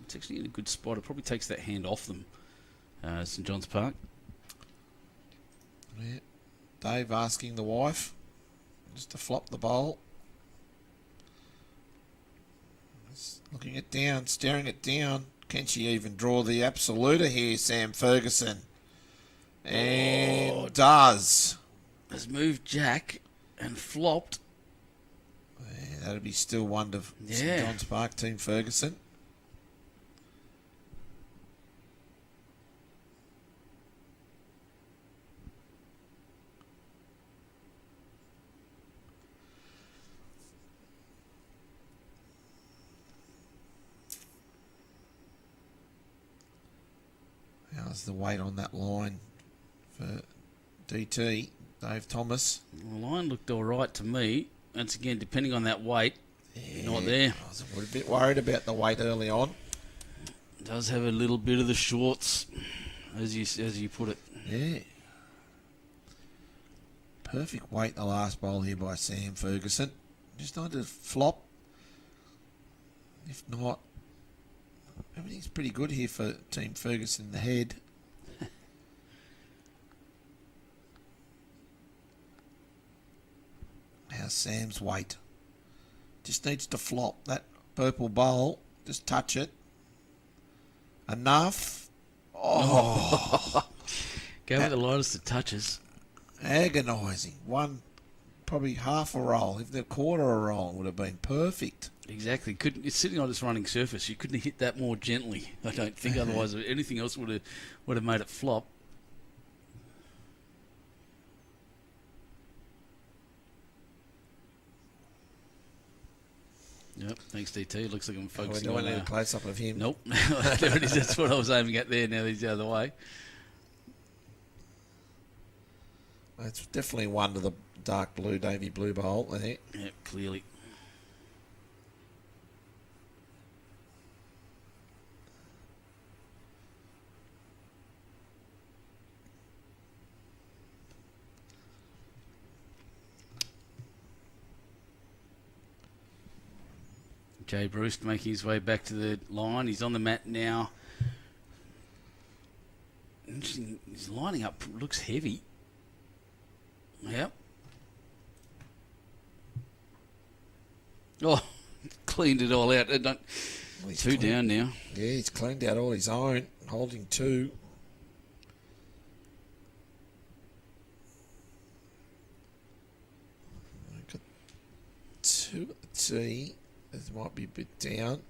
It's actually in a good spot. It probably takes that hand off them, St John's Park. Yeah. Dave asking the wife just to flop the bowl. Just looking it down, staring it down. Can she even draw the absoluta here, Sam Ferguson? And does. Has moved Jack and flopped. Yeah, that'll be still one to Yeah. St John's Park, Team Ferguson. How's the weight on that line for DT, Dave Thomas? The line looked all right to me. Once again, depending on that weight, not there. I was a bit worried about the weight early on. Does have a little bit of the shorts, as you put it. Yeah. Perfect weight the last bowl here by Sam Ferguson. Just not to flop. If not, everything's pretty good here for Team Ferguson in the head. How's Sam's weight? Just needs to flop that purple bowl. Just touch it. Enough. Oh. Go with the lightest of touches. Agonising. One, probably half a roll. If the quarter a roll would have been perfect. Exactly. It's sitting on its running surface. You couldn't have hit that more gently, I don't think. Otherwise, anything else would have made it flop. Yep, thanks DT. Looks like I'm focusing we're on doing a close-up of him. Nope. There it is. That's what I was aiming at there. Now he's the other way. It's definitely one to the dark blue, navy blue bowl there. Yep, clearly. Jay Bruce making his way back to the line. He's on the mat now. Interesting. He's lining up. Looks heavy. Yep. Oh, cleaned it all out. Well, he's Two down now. Yeah, he's cleaned out all his own, holding 2. Got 2 at the tee. This might be a bit down.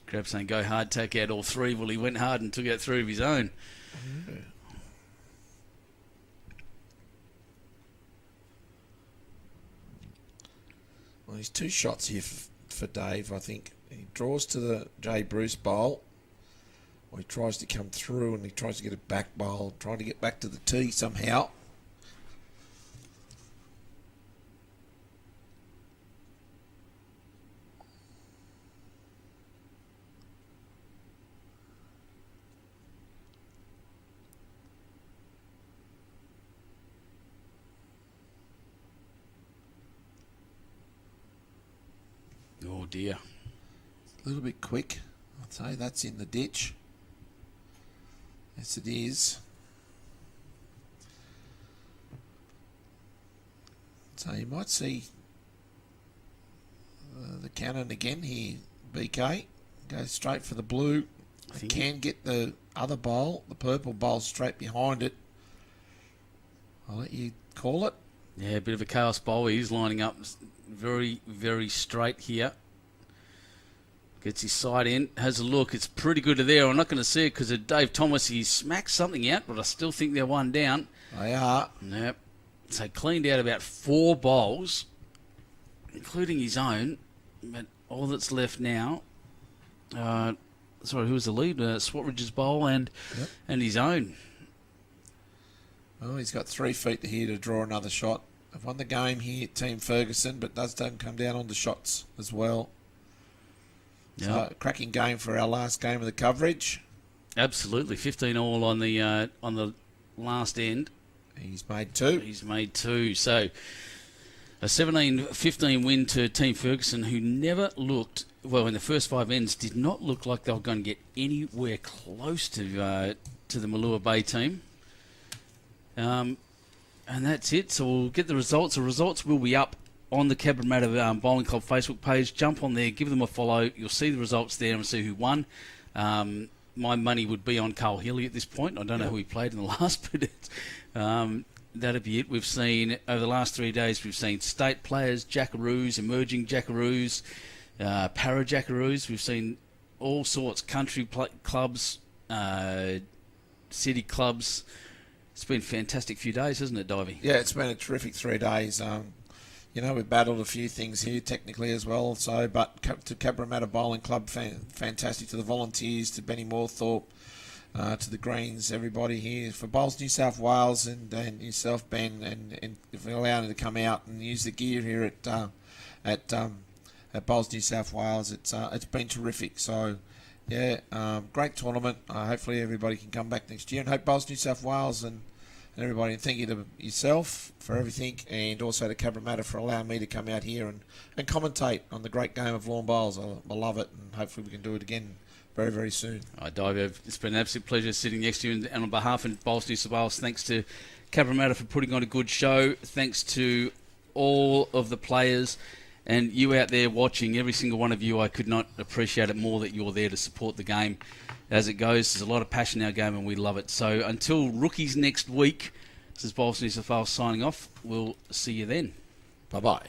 Crab saying go hard, take out all 3. Well, he went hard and took out 3 of his own. Yeah. Well, he's 2 shots here for Dave, I think. He draws to the J. Bruce bowl. Or he tries to come through and he tries to get a back bowl, trying to get back to the tee somehow. Oh dear. A little bit quick. I'd say that's in the ditch. Yes, it is. So you might see the cannon again here, BK. Goes straight for the blue. Can get the other bowl, the purple bowl, straight behind it. I'll let you call it. Yeah, a bit of a chaos bowl. He's lining up very, very straight here. Gets his side in, has a look. It's pretty good to there. I'm not going to see it because of Dave Thomas. He smacked something out, but I still think they're 1 down. They are. Yep. So cleaned out about 4 bowls, including his own. But all that's left now... who was the lead? Swatridge's bowl and his own. Well, he's got 3 feet here to draw another shot. They've won the game here, Team Ferguson, but doesn't come down on the shots as well. Yep. So, cracking game for our last game of the coverage. Absolutely, 15 all on the last end. He's made 2. He's made 2. So a 17-15 win to Team Ferguson, who never looked well in the first 5 ends. Did not look like they were going to get anywhere close to the Malua Bay team. And that's it. So we'll get the results. The results will be up on the Cabramatta Bowling Club Facebook page. Jump on there, give them a follow. You'll see the results there and see who won. My money would be on Carl Healy at this point. I don't know who he played in the last, but that'd be it. We've seen, over the last 3 days, we've seen state players, jackaroos, emerging jackaroos, para jackaroos. We've seen all sorts, country clubs, city clubs. It's been a fantastic few days, hasn't it, Divey? Yeah, it's been a terrific 3 days. We've battled a few things here technically as well. So, but to Cabramatta Bowling Club, fantastic. To the volunteers, to Benny Moorthorpe, to the Greens, everybody here for Bowls New South Wales and yourself, Ben, and for allowing to come out and use the gear here at Bowls New South Wales. It's been terrific. So, yeah, great tournament. Hopefully everybody can come back next year, and hope Bowls New South Wales and everybody, and thank you to yourself for everything, and also to Cabramatta for allowing me to come out here and commentate on the great game of lawn bowls. I love it, and hopefully we can do it again very, very soon. Dave, it's been an absolute pleasure sitting next to you, and on behalf of Bowls New South Wales, thanks to Cabramatta for putting on a good show. Thanks to all of the players and you out there watching, every single one of you. I could not appreciate it more that you're there to support the game as it goes. There's a lot of passion in our game and we love it. So until rookies next week, this is Bowls New South Wales signing off. We'll see you then. Bye-bye.